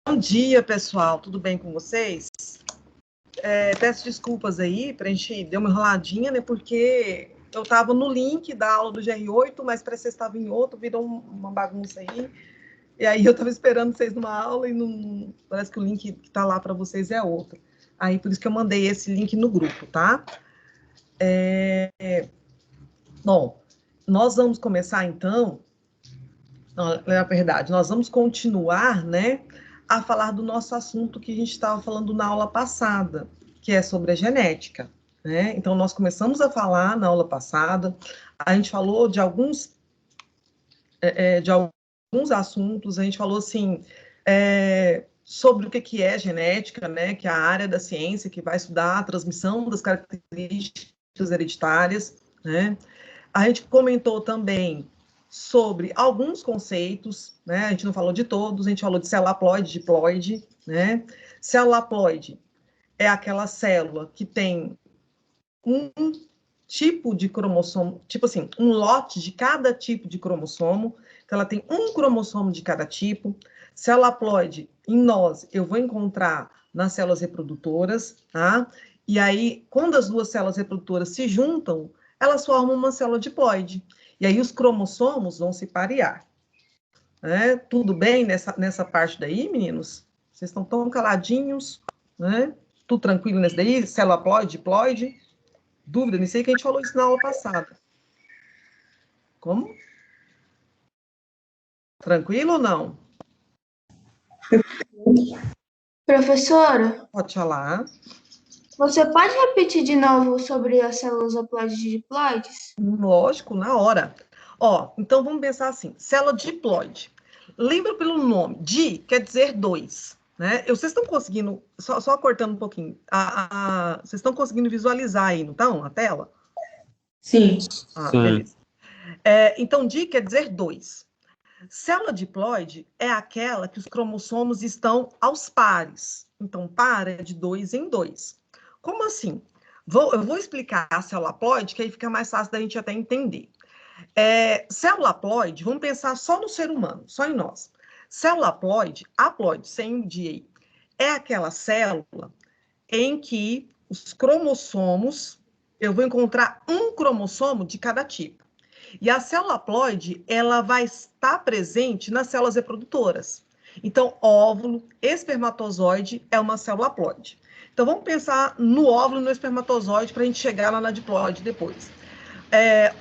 Bom dia, pessoal. Tudo bem com vocês? Peço desculpas aí, a gente deu uma enroladinha, né? Porque eu estava no link da aula do GR8, mas parece que vocês estavam em outro, virou uma bagunça aí. E aí eu estava esperando vocês numa aula e não, parece que o link que está lá para vocês é outro. Aí por isso que eu mandei esse link no grupo, tá? Bom, nós vamos começar então. Na verdade, nós vamos continuar, né, a falar do nosso assunto que a gente estava falando na aula passada, que é sobre a genética, né? Então, nós começamos a falar na aula passada, a gente falou de alguns assuntos, a gente falou assim sobre o que é genética, né, que é a área da ciência que vai estudar a transmissão das características hereditárias, né? A gente comentou também sobre alguns conceitos, né? A gente não falou de todos, a gente falou de célula haploide, diploide, né? Célula haploide é aquela célula que tem um tipo de cromossomo, tipo assim, um lote de cada tipo de cromossomo, então ela tem um cromossomo de cada tipo. Célula haploide, em nós, eu vou encontrar nas células reprodutoras, tá? E aí, quando as duas células reprodutoras se juntam, elas formam uma célula diploide. E aí os cromossomos vão se parear. Né? Tudo bem nessa parte daí, meninos? Vocês estão tão caladinhos, né? Tudo tranquilo nesse daí? Célula haploide, diploide? Dúvida? Não sei que a gente falou isso na aula passada. Como? Tranquilo ou não? Professora, Pode falar. você pode repetir de novo sobre as células haploides e diploides? Lógico, na hora. Ó, então vamos pensar assim: célula diploide. Lembra pelo nome? Di quer dizer dois. Né? Vocês estão conseguindo, só cortando um pouquinho, vocês estão conseguindo visualizar aí, não estão, a tela? Sim. Sim. Beleza. Então, di quer dizer dois. Célula diploide é aquela que os cromossomos estão aos pares. Então, par é de 2 em 2. Como assim? Eu vou explicar a célula haploide, que aí fica mais fácil da gente até entender. Célula haploide, vamos pensar só no ser humano, só em nós. Célula haploide, sem o dia, é aquela célula em que os cromossomos, eu vou encontrar um cromossomo de cada tipo. E a célula haploide, ela vai estar presente nas células reprodutoras. Então, óvulo, espermatozoide é uma célula haploide. Então, vamos pensar no óvulo e no espermatozoide para a gente chegar lá na diploide depois.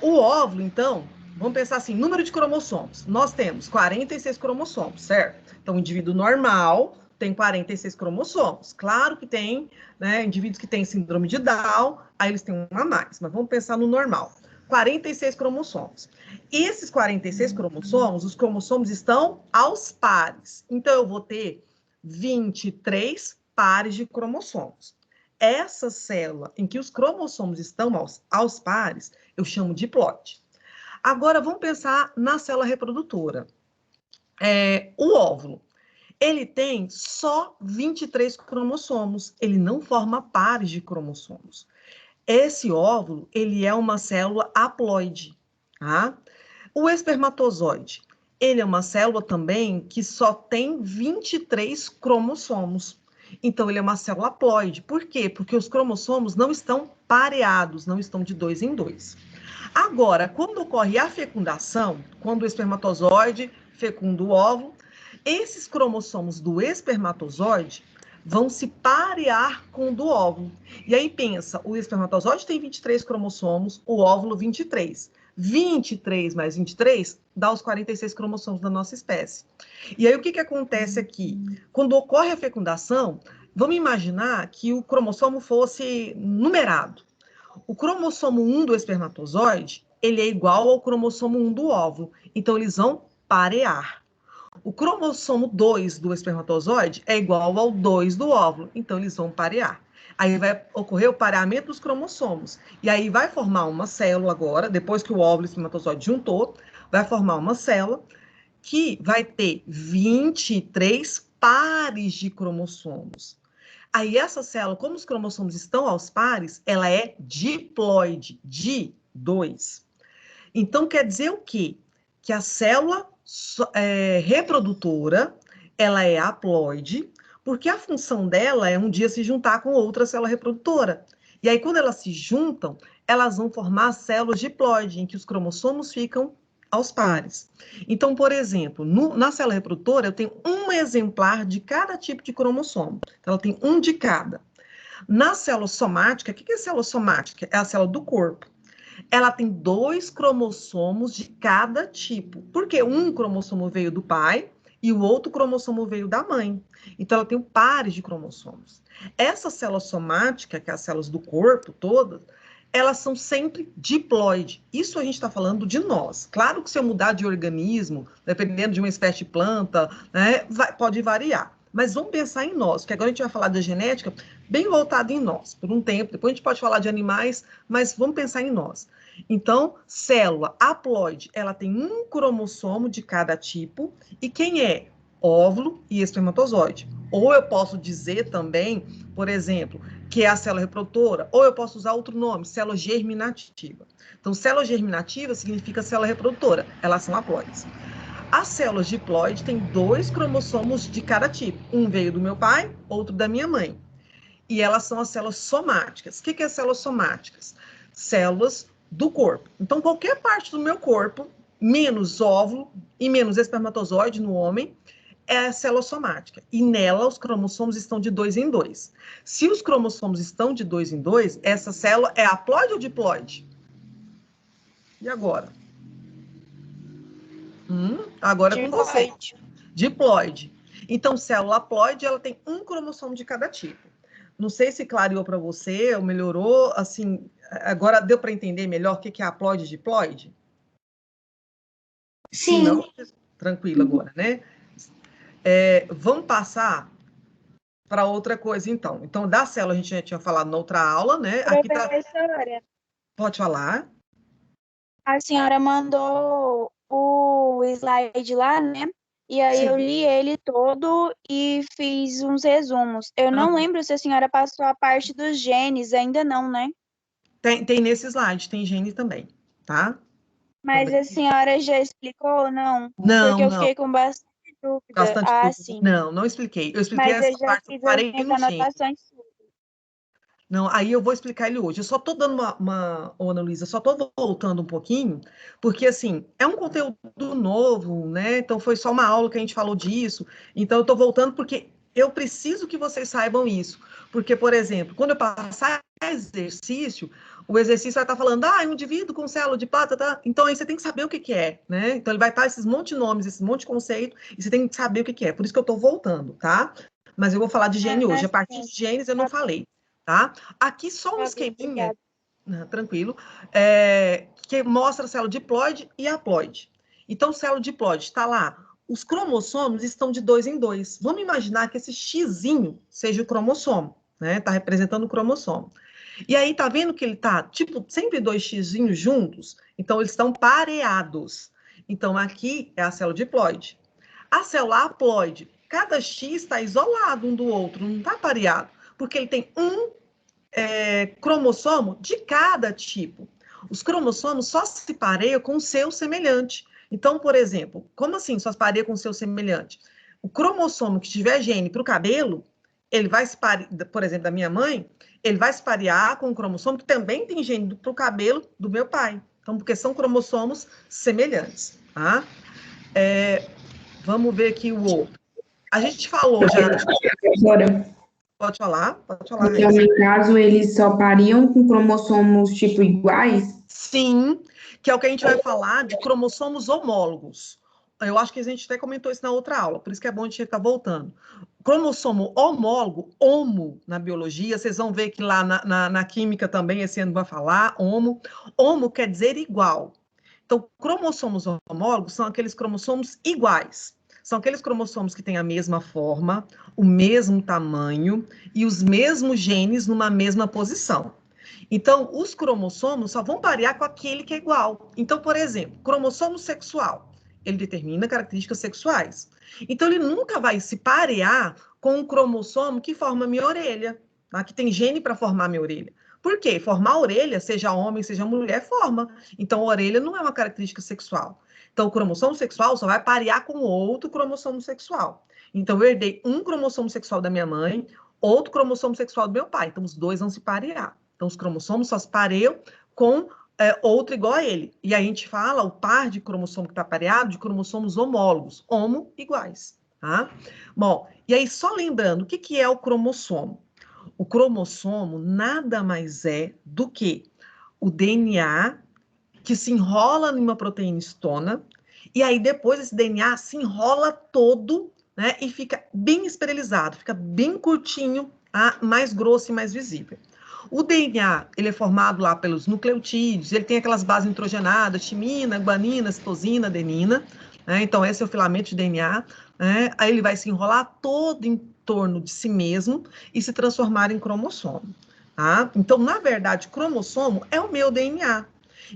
O óvulo, então, vamos pensar assim, número de cromossomos. Nós temos 46 cromossomos, certo? Então, o indivíduo normal tem 46 cromossomos. Claro que tem, né, indivíduos que têm síndrome de Down, aí eles têm um a mais, mas vamos pensar no normal. 46 cromossomos. E esses 46 cromossomos, os cromossomos estão aos pares. Então, eu vou ter 23 pares de cromossomos. Essa célula em que os cromossomos estão aos pares, eu chamo de diploide. Agora, vamos pensar na célula reprodutora. O óvulo, ele tem só 23 cromossomos, ele não forma pares de cromossomos. Esse óvulo, ele é uma célula haploide, tá? O espermatozoide, ele é uma célula também que só tem 23 cromossomos. Então, ele é uma célula haploide. Por quê? Porque os cromossomos não estão pareados, não estão de 2 em 2. Agora, quando ocorre a fecundação, quando o espermatozoide fecunda o óvulo, esses cromossomos do espermatozoide vão se parear com o do óvulo. E aí pensa, o espermatozoide tem 23 cromossomos, o óvulo 23. 23 mais 23 dá os 46 cromossomos da nossa espécie. E aí o que acontece aqui? Quando ocorre a fecundação, vamos imaginar que o cromossomo fosse numerado. O cromossomo 1 do espermatozoide, ele é igual ao cromossomo 1 do óvulo. Então, eles vão parear. O cromossomo 2 do espermatozoide é igual ao 2 do óvulo. Então, eles vão parear. Aí vai ocorrer o pareamento dos cromossomos. E aí vai formar uma célula agora, depois que o óvulo e o espermatozoide juntou, vai formar uma célula que vai ter 23 pares de cromossomos. Aí essa célula, como os cromossomos estão aos pares, ela é diploide, de 2. Então, quer dizer o quê? Que a célula reprodutora, Ela é haploide, porque a função dela é um dia se juntar com outra célula reprodutora. E aí, quando elas se juntam, elas vão formar células diploide, em que os cromossomos ficam aos pares. Então, por exemplo, na célula reprodutora, eu tenho um exemplar de cada tipo de cromossomo. Então, ela tem um de cada. Na célula somática, o que é célula somática? É a célula do corpo. Ela tem 2 cromossomos de cada tipo. Porque um cromossomo veio do pai e o outro cromossomo veio da mãe. Então, ela tem pares de cromossomos. Essa célula somática, que é as células do corpo todas, elas são sempre diploide. Isso a gente está falando de nós. Claro que se eu mudar de organismo, dependendo de uma espécie de planta, né, pode variar. Mas vamos pensar em nós, que agora a gente vai falar da genética bem voltada em nós, por um tempo. Depois a gente pode falar de animais, mas vamos pensar em nós. Então, célula haploide, ela tem um cromossomo de cada tipo, e quem é? Óvulo e espermatozoide. Ou eu posso dizer também, por exemplo, que é a célula reprodutora, ou eu posso usar outro nome, célula germinativa. Então, célula germinativa significa célula reprodutora, elas são haploides. As células diploide têm 2 cromossomos de cada tipo. Um veio do meu pai, outro da minha mãe. E elas são as células somáticas. O que é células somáticas? Células do corpo. Então, qualquer parte do meu corpo, menos óvulo e menos espermatozoide no homem, é a célula somática. E nela, os cromossomos estão de 2 em 2. Se os cromossomos estão de 2 em 2, essa célula é haploide ou diploide? E agora? Agora é com você. Diploide. Então, célula haploide, ela tem um cromossomo de cada tipo. Não sei se clareou para você ou melhorou, assim, agora deu para entender melhor o que é haploide e diploide? Sim. Não, tranquilo agora, né? Vamos passar para outra coisa, então. Então, da célula a gente já tinha falado na outra aula, né? Aqui tá... Professora, Pode falar? a senhora mandou o slide lá, né? E aí eu li ele todo e fiz uns resumos. Eu não lembro se a senhora passou a parte dos genes, ainda não, né? Tem nesse slide, tem gene também, tá? Mas Também. a senhora já explicou ou não? Não, Porque eu não. fiquei com bastante dúvida. Bastante Ah, dúvida. sim. Não expliquei. Eu expliquei Mas eu essa já parte, eu fiz as parei minhas no gene. anotações. Não, aí eu vou explicar ele hoje. Eu só estou dando Ô, Ana Luísa, só estou voltando um pouquinho, porque, assim, é um conteúdo novo, né? Então, foi só uma aula que a gente falou disso. Então, eu estou voltando porque eu preciso que vocês saibam isso. Porque, por exemplo, quando eu passar exercício, o exercício vai estar falando, um indivíduo com célula de plata, tá? Então, aí você tem que saber o que é, né? Então, ele vai estar esses monte de nomes, esse monte de conceito, e você tem que saber o que é. Por isso que eu estou voltando, tá? Mas eu vou falar de gene hoje. A partir de genes eu não falei. Tá? Aqui só um esqueminha, tranquilo, que mostra a célula diploide e haploide. Então, célula diploide está lá, os cromossomos estão de 2 em 2. Vamos imaginar que esse xizinho seja o cromossomo, né? Está representando o cromossomo. E aí, tá vendo que ele tá, tipo, sempre 2 xizinhos juntos? Então, eles estão pareados. Então, aqui é a célula diploide. A célula haploide, cada X está isolado um do outro, não está pareado, porque ele tem um cromossomo de cada tipo. Os cromossomos só se pareiam com o seu semelhante. Então, por exemplo, como assim só se pareia com o seu semelhante? O cromossomo que tiver gene para o cabelo, ele vai se parear, por exemplo, da minha mãe, ele vai se parear com um cromossomo que também tem gene para o cabelo do meu pai. Então, porque são cromossomos semelhantes, tá? Vamos ver aqui o outro. A gente falou já. Professora, Pode falar, então, Raíssa. no caso, eles só pariam com cromossomos, tipo, iguais? Sim, que é o que a gente vai falar de cromossomos homólogos. Eu acho que a gente até comentou isso na outra aula, por isso que é bom a gente estar voltando. Cromossomo homólogo, homo na biologia, vocês vão ver que lá na química também esse ano vai falar, homo. Homo quer dizer igual. Então, cromossomos homólogos são aqueles cromossomos iguais. São aqueles cromossomos que têm a mesma forma, o mesmo tamanho e os mesmos genes numa mesma posição. Então, os cromossomos só vão parear com aquele que é igual. Então, por exemplo, cromossomo sexual, ele determina características sexuais. Então, ele nunca vai se parear com um cromossomo que forma minha orelha, tá? Que tem gene para formar minha orelha. Por quê? Formar a orelha, seja homem, seja mulher, forma. Então, a orelha não é uma característica sexual. Então, o cromossomo sexual só vai parear com outro cromossomo sexual. Então, eu herdei um cromossomo sexual da minha mãe, outro cromossomo sexual do meu pai. Então, os dois vão se parear. Então, os cromossomos só se pareiam com outro igual a ele. E aí a gente fala o par de cromossomo que está pareado de cromossomos homólogos, homo iguais. Tá? Bom, e aí só lembrando, o que é o cromossomo? O cromossomo nada mais é do que o DNA que se enrola em uma proteína histona, e aí depois esse DNA se enrola todo, né, e fica bem esterilizado, fica bem curtinho, tá? Mais grosso e mais visível. O DNA, ele é formado lá pelos nucleotídeos, ele tem aquelas bases nitrogenadas, timina, guanina, citosina, adenina, né? Então esse é o filamento de DNA, né? Aí ele vai se enrolar todo em torno de si mesmo e se transformar em cromossomo, tá? Então, na verdade, cromossomo é o meu DNA.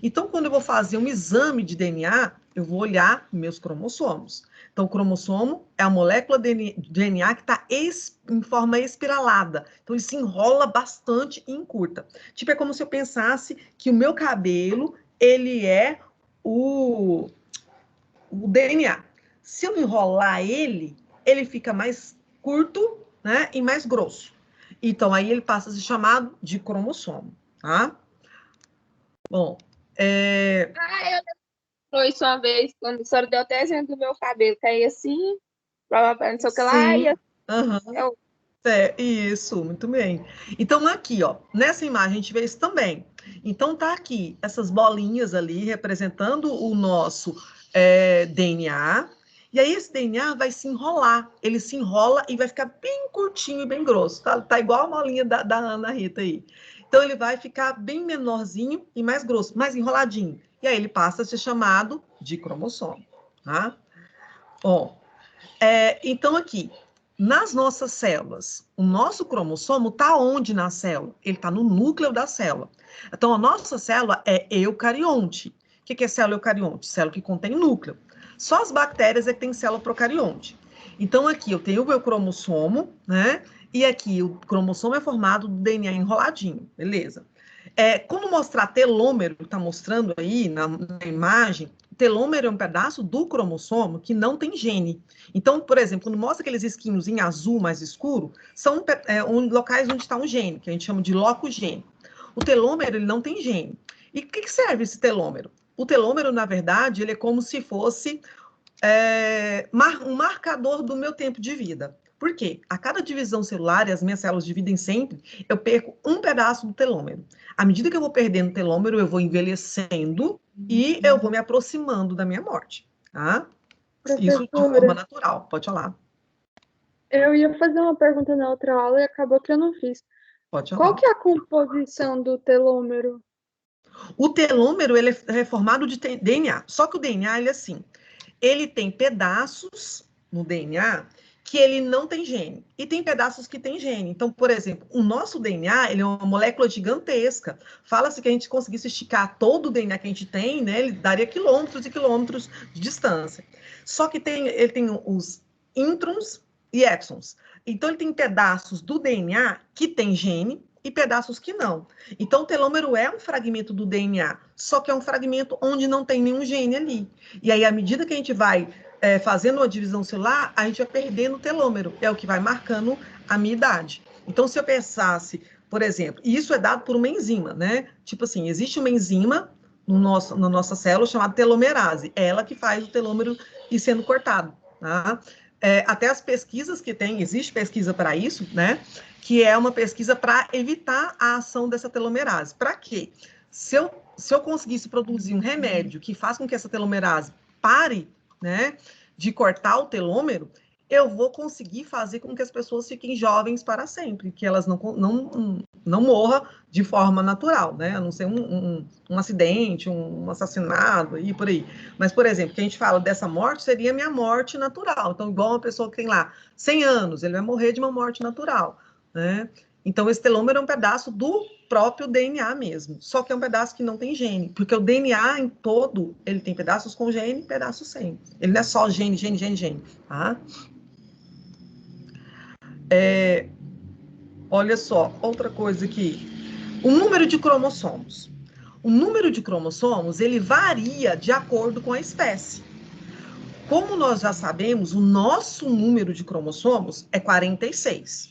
Então, quando eu vou fazer um exame de DNA, eu vou olhar meus cromossomos. Então, o cromossomo é a molécula de DNA que está em forma espiralada. Então, ele se enrola bastante e encurta. Tipo, é como se eu pensasse que o meu cabelo, ele é o DNA. Se eu enrolar ele, ele fica mais curto, né, e mais grosso. Então, aí ele passa a ser chamado de cromossomo, tá? Bom, Eu lembro isso uma vez, quando a senhora deu até exemplo do meu cabelo, caía assim, provavelmente não sei o que lá, sim, eu isso, muito bem. Então, aqui, ó, nessa imagem a gente vê isso também. Então, tá aqui, essas bolinhas ali representando o nosso DNA, e aí esse DNA vai se enrolar, ele se enrola e vai ficar bem curtinho e bem grosso, tá igual a molinha da Ana Rita aí. Então, ele vai ficar bem menorzinho e mais grosso, mais enroladinho. E aí ele passa a ser chamado de cromossomo, tá? Bom, então aqui, nas nossas células, o nosso cromossomo está onde na célula? Ele está no núcleo da célula. Então, a nossa célula é eucarionte. O que é célula eucarionte? Célula que contém núcleo. Só as bactérias é que tem célula procarionte. Então, aqui eu tenho o meu cromossomo, né? E aqui o cromossomo é formado do DNA enroladinho, beleza? Como mostrar telômero, está mostrando aí na imagem, telômero é um pedaço do cromossomo que não tem gene. Então, por exemplo, quando mostra aqueles risquinhos em azul mais escuro, são locais onde está um gene, que a gente chama de locogene. O telômero, ele não tem gene. E o que serve esse telômero? O telômero, na verdade, ele é como se fosse um marcador do meu tempo de vida. Por quê? A cada divisão celular, e as minhas células dividem sempre, eu perco um pedaço do telômero. À medida que eu vou perdendo telômero, eu vou envelhecendo e eu vou me aproximando da minha morte, tá? Isso de forma natural, pode falar. Eu ia fazer uma pergunta na outra aula e acabou que eu não fiz. Pode falar. Qual que é a composição do telômero? O telômero, ele é formado de DNA, só que o DNA, ele é assim, ele tem pedaços no DNA que ele não tem gene, e tem pedaços que tem gene. Então, por exemplo, o nosso DNA, ele é uma molécula gigantesca. Fala-se que a gente conseguisse esticar todo o DNA que a gente tem, né, ele daria quilômetros e quilômetros de distância. Só que ele tem os introns e exons. Então, ele tem pedaços do DNA que tem gene e pedaços que não. Então, o telômero é um fragmento do DNA, só que é um fragmento onde não tem nenhum gene ali. E aí, à medida que a gente vai fazendo uma divisão celular, a gente vai perdendo o telômero, é o que vai marcando a minha idade. Então, se eu pensasse, por exemplo, e isso é dado por uma enzima, né? Tipo assim, existe uma enzima na nossa célula chamada telomerase, é ela que faz o telômero ir sendo cortado, tá? Até as pesquisas que tem, existe pesquisa para isso, né? Que é uma pesquisa para evitar a ação dessa telomerase. Para quê? Se eu conseguisse produzir um remédio que faz com que essa telomerase pare, né, de cortar o telômero, eu vou conseguir fazer com que as pessoas fiquem jovens para sempre, que elas não morram de forma natural, né, a não ser um acidente, um assassinato e por aí. Mas, por exemplo, que a gente fala dessa morte, seria a minha morte natural. Então, igual uma pessoa que tem lá 100 anos, ele vai morrer de uma morte natural, né? Então, esse telômero é um pedaço do próprio DNA mesmo, só que é um pedaço que não tem gene, porque o DNA em todo, ele tem pedaços com gene e pedaços sem. Ele não é só gene, tá? Olha só, outra coisa aqui. O número de cromossomos. O número de cromossomos, ele varia de acordo com a espécie. Como nós já sabemos, o nosso número de cromossomos é 46.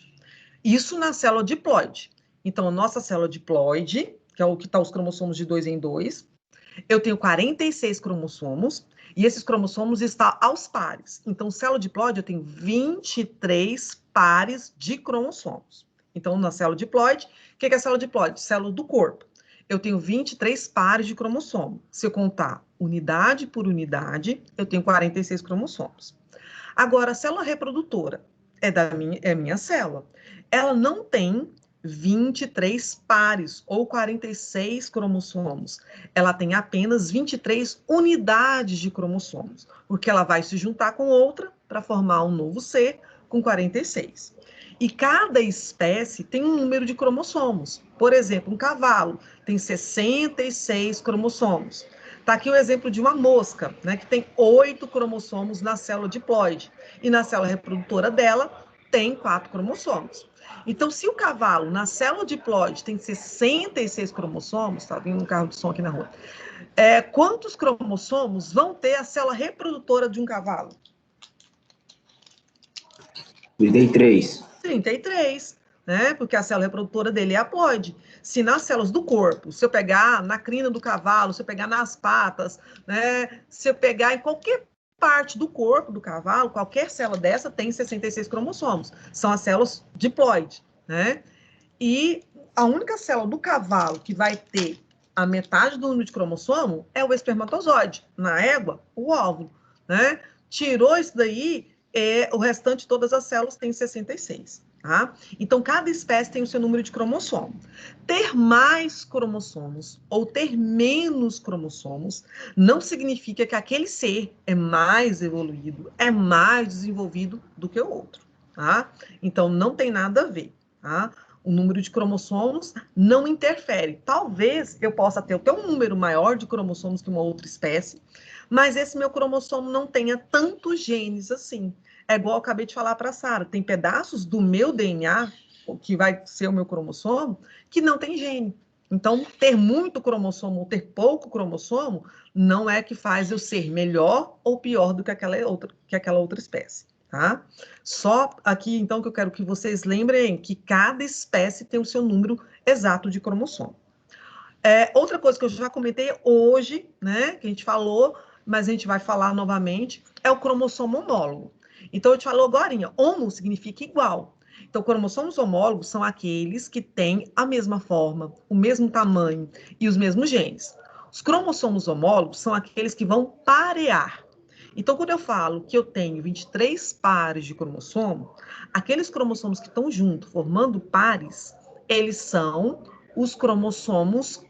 Isso na célula diploide. Então, a nossa célula diploide, que é o que está os cromossomos de 2 em 2, eu tenho 46 cromossomos, e esses cromossomos estão aos pares. Então, célula diploide, eu tenho 23 pares de cromossomos. Então, na célula diploide, o que é a célula diploide? Célula do corpo. Eu tenho 23 pares de cromossomo. Se eu contar unidade por unidade, eu tenho 46 cromossomos. Agora, a célula reprodutora é minha célula. Ela não tem 23 pares ou 46 cromossomos. Ela tem apenas 23 unidades de cromossomos, porque ela vai se juntar com outra para formar um novo ser com 46. E cada espécie tem um número de cromossomos. Por exemplo, um cavalo tem 66 cromossomos. Está aqui o exemplo de uma mosca, né, que tem 8 cromossomos na célula diploide. E na célula reprodutora dela, tem 4 cromossomos. Então, se o cavalo, na célula diploide, tem 66 cromossomos, tá vindo um carro de som aqui na rua, quantos cromossomos vão ter a célula reprodutora de um cavalo? 33. 33, né? Porque a célula reprodutora dele é haploide. Se nas células do corpo, se eu pegar na crina do cavalo, se eu pegar nas patas, né? Se eu pegar em qualquer parte do corpo do cavalo, qualquer célula dessa tem 66 cromossomos. São as células diploide, né? E a única célula do cavalo que vai ter a metade do número de cromossomo é o espermatozoide. Na égua, o óvulo, né? Tirou isso daí, o restante, todas as células têm 66, tá? Então, cada espécie tem o seu número de cromossomo. Ter mais cromossomos ou ter menos cromossomos não significa que aquele ser é mais evoluído, é mais desenvolvido do que o outro, tá? Então, não tem nada a ver, tá? O número de cromossomos não interfere. Talvez eu possa ter até um número maior de cromossomos que uma outra espécie, mas esse meu cromossomo não tenha tantos genes assim. É igual eu acabei de falar para a Sara, tem pedaços do meu DNA, que vai ser o meu cromossomo, que não tem gene. Então, ter muito cromossomo ou ter pouco cromossomo não é que faz eu ser melhor ou pior do que aquela outra espécie, tá? Só aqui, então, que eu quero que vocês lembrem que cada espécie tem o seu número exato de cromossomo. Outra coisa que eu já comentei hoje, né, que a gente falou, mas a gente vai falar novamente, é o cromossomo homólogo. Então, eu te falo agora, homo significa igual. Então, cromossomos homólogos são aqueles que têm a mesma forma, o mesmo tamanho e os mesmos genes. Os cromossomos homólogos são aqueles que vão parear. Então, quando eu falo que eu tenho 23 pares de cromossomo, aqueles cromossomos que estão juntos, formando pares, eles são os cromossomos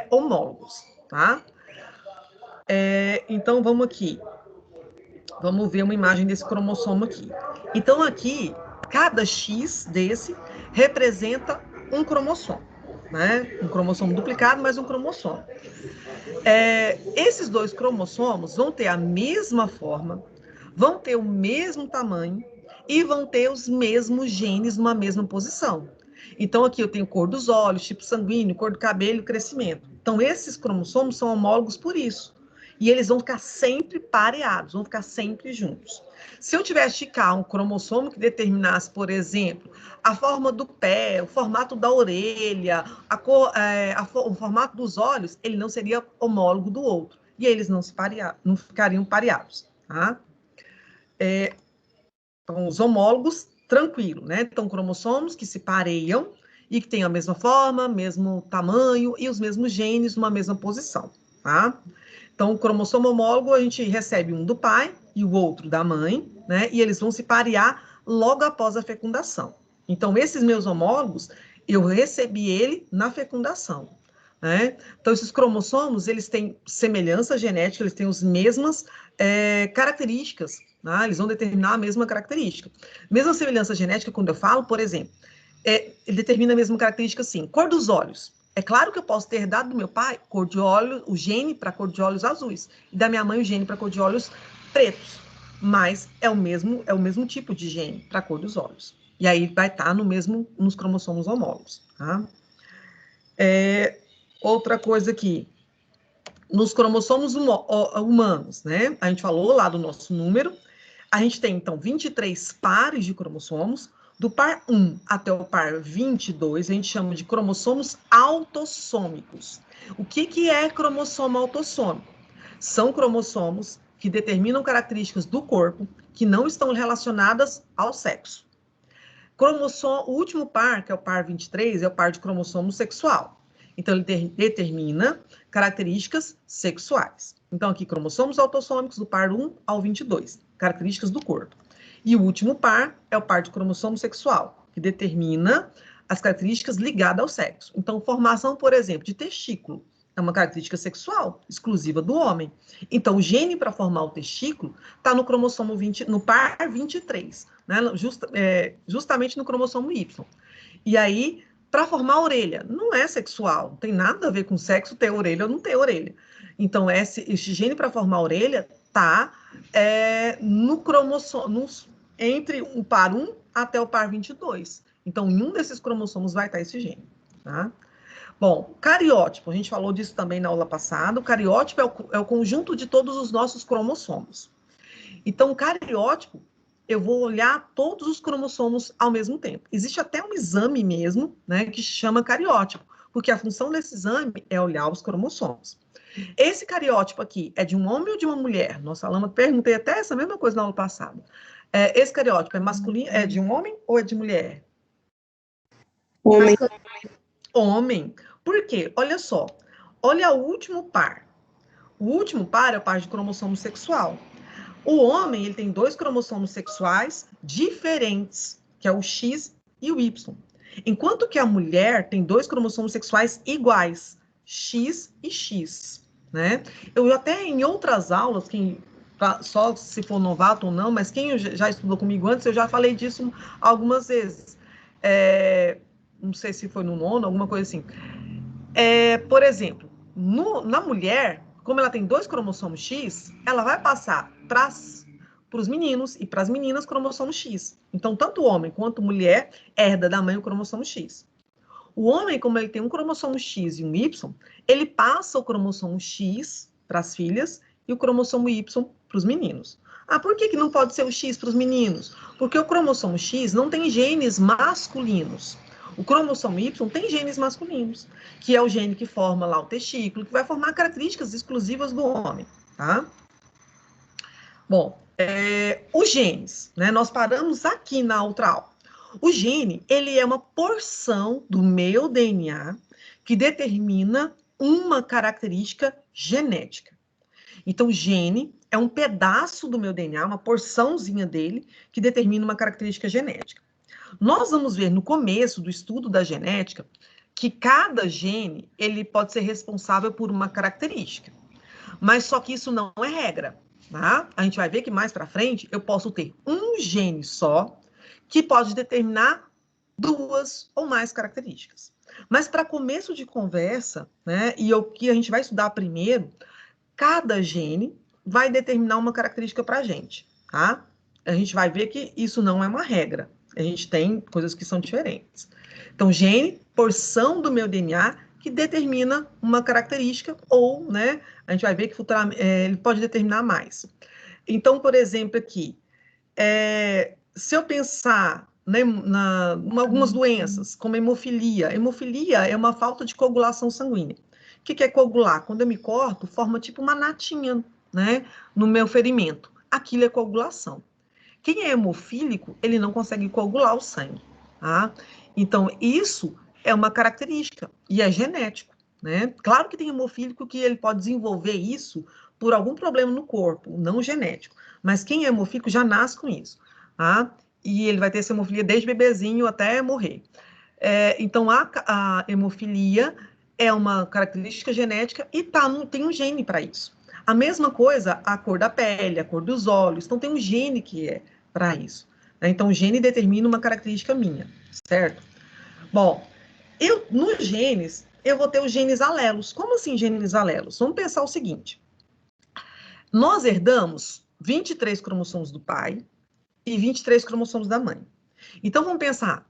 homólogos, tá? Então, vamos aqui. Vamos ver uma imagem desse cromossomo aqui. Então, aqui, cada X desse representa um cromossomo, né? Um cromossomo duplicado, mais um cromossomo. Esses dois cromossomos vão ter a mesma forma, vão ter o mesmo tamanho e vão ter os mesmos genes numa mesma posição. Então, aqui eu tenho cor dos olhos, tipo sanguíneo, cor do cabelo, crescimento. Então, esses cromossomos são homólogos por isso. E eles vão ficar sempre pareados, vão ficar sempre juntos. Se eu tivesse esticar um cromossomo que determinasse, por exemplo, a forma do pé, o formato da orelha, o formato dos olhos, ele não seria homólogo do outro. E eles não ficariam pareados, tá? Então, os homólogos, tranquilo, né? Então, cromossomos que se pareiam e que têm a mesma forma, mesmo tamanho e os mesmos genes numa mesma posição, tá? Então, o cromossomo homólogo, a gente recebe um do pai e o outro da mãe, né? E eles vão se parear logo após a fecundação. Então, esses meus homólogos, eu recebi ele na fecundação, né? Então, esses cromossomos, eles têm semelhança genética, eles têm as mesmas características, né? Eles vão determinar a mesma característica. Mesma semelhança genética, quando eu falo, por exemplo, ele determina a mesma característica assim, cor dos olhos. É claro que eu posso ter herdado do meu pai cor de olhos, o gene para cor de olhos azuis, e da minha mãe o gene para cor de olhos pretos, mas é o mesmo tipo de gene para cor dos olhos. E aí vai estar nos cromossomos homólogos, tá? Outra coisa aqui. nos cromossomos humanos, né? A gente falou lá do nosso número. A gente tem, então, 23 pares de cromossomos. Do par 1 até o par 22, a gente chama de cromossomos autossômicos. O que é cromossomo autossômico? São cromossomos que determinam características do corpo que não estão relacionadas ao sexo. O último par, que é o par 23, é o par de cromossomo sexual. Então, ele determina características sexuais. Então, aqui, cromossomos autossômicos do par 1 ao 22, características do corpo. E o último par é o par de cromossomo sexual, que determina as características ligadas ao sexo. Então, formação, por exemplo, de testículo é uma característica sexual exclusiva do homem. Então, o gene para formar o testículo está no cromossomo 20, no par 23, né? Justamente no cromossomo Y. E aí, para formar a orelha, não é sexual, não tem nada a ver com sexo ter orelha ou não ter orelha. Então, esse gene para formar a orelha está no cromossomo, entre o par 1 até o par 22. Então, em um desses cromossomos vai estar esse gene, tá? Bom, cariótipo, a gente falou disso também na aula passada. O cariótipo é o conjunto de todos os nossos cromossomos. Então, o cariótipo, eu vou olhar todos os cromossomos ao mesmo tempo. Existe até um exame mesmo, né, que se chama cariótipo, porque a função desse exame é olhar os cromossomos. Esse cariótipo aqui é de um homem ou de uma mulher? Nossa, Alana, perguntei até essa mesma coisa na aula passada. Esse cariótipo é masculino, é de um homem ou é de mulher? Homem. Homem. Por quê? Olha só. Olha o último par. O último par é o par de cromossomo sexual. O homem, ele tem 2 cromossomos sexuais diferentes, que é o X e o Y. Enquanto que a mulher tem 2 cromossomos sexuais iguais, X e X, né? Eu até em outras aulas, só se for novato ou não, mas quem já estudou comigo antes, eu já falei disso algumas vezes. Não sei se foi no nono, alguma coisa assim. Por exemplo, na mulher, como ela tem 2 cromossomos X, ela vai passar para os meninos e para as meninas cromossomo X. Então, tanto o homem quanto a mulher herda da mãe o cromossomo X. O homem, como ele tem um cromossomo X e um Y, ele passa o cromossomo X para as filhas e o cromossomo Y para os meninos. Por que não pode ser o X para os meninos? Porque o cromossomo X não tem genes masculinos. O cromossomo Y tem genes masculinos, que é o gene que forma lá o testículo, que vai formar características exclusivas do homem, tá? Bom, os genes, né? Nós paramos aqui na outra aula. O gene, ele é uma porção do meu DNA que determina uma característica genética. Então, o gene é um pedaço do meu DNA, uma porçãozinha dele, que determina uma característica genética. Nós vamos ver no começo do estudo da genética que cada gene ele pode ser responsável por uma característica. Mas só que isso não é regra, tá? A gente vai ver que mais para frente eu posso ter um gene só que pode determinar 2 ou mais características. Mas para começo de conversa, né, e o que a gente vai estudar primeiro, cada gene vai determinar uma característica para a gente, tá? A gente vai ver que isso não é uma regra. A gente tem coisas que são diferentes. Então, gene, porção do meu DNA que determina uma característica ou, né, a gente vai ver que futuramente ele pode determinar mais. Então, por exemplo, aqui, se eu pensar em algumas doenças, como hemofilia. Hemofilia é uma falta de coagulação sanguínea. O que é coagular? Quando eu me corto, forma tipo uma natinha, né, no meu ferimento. Aquilo é coagulação. Quem é hemofílico, ele não consegue coagular o sangue, tá? Então, isso é uma característica e é genético, né? Claro que tem hemofílico que ele pode desenvolver isso por algum problema no corpo, não genético. Mas quem é hemofílico já nasce com isso, tá? E ele vai ter essa hemofilia desde bebezinho até morrer. Então, a hemofilia é uma característica genética e tem um gene para isso. A mesma coisa, a cor da pele, a cor dos olhos. Então, tem um gene que é para isso. Então, o gene determina uma característica minha, certo? Bom, nos genes, eu vou ter os genes alelos. Como assim genes alelos? Vamos pensar o seguinte. Nós herdamos 23 cromossomos do pai e 23 cromossomos da mãe. Então, vamos pensar,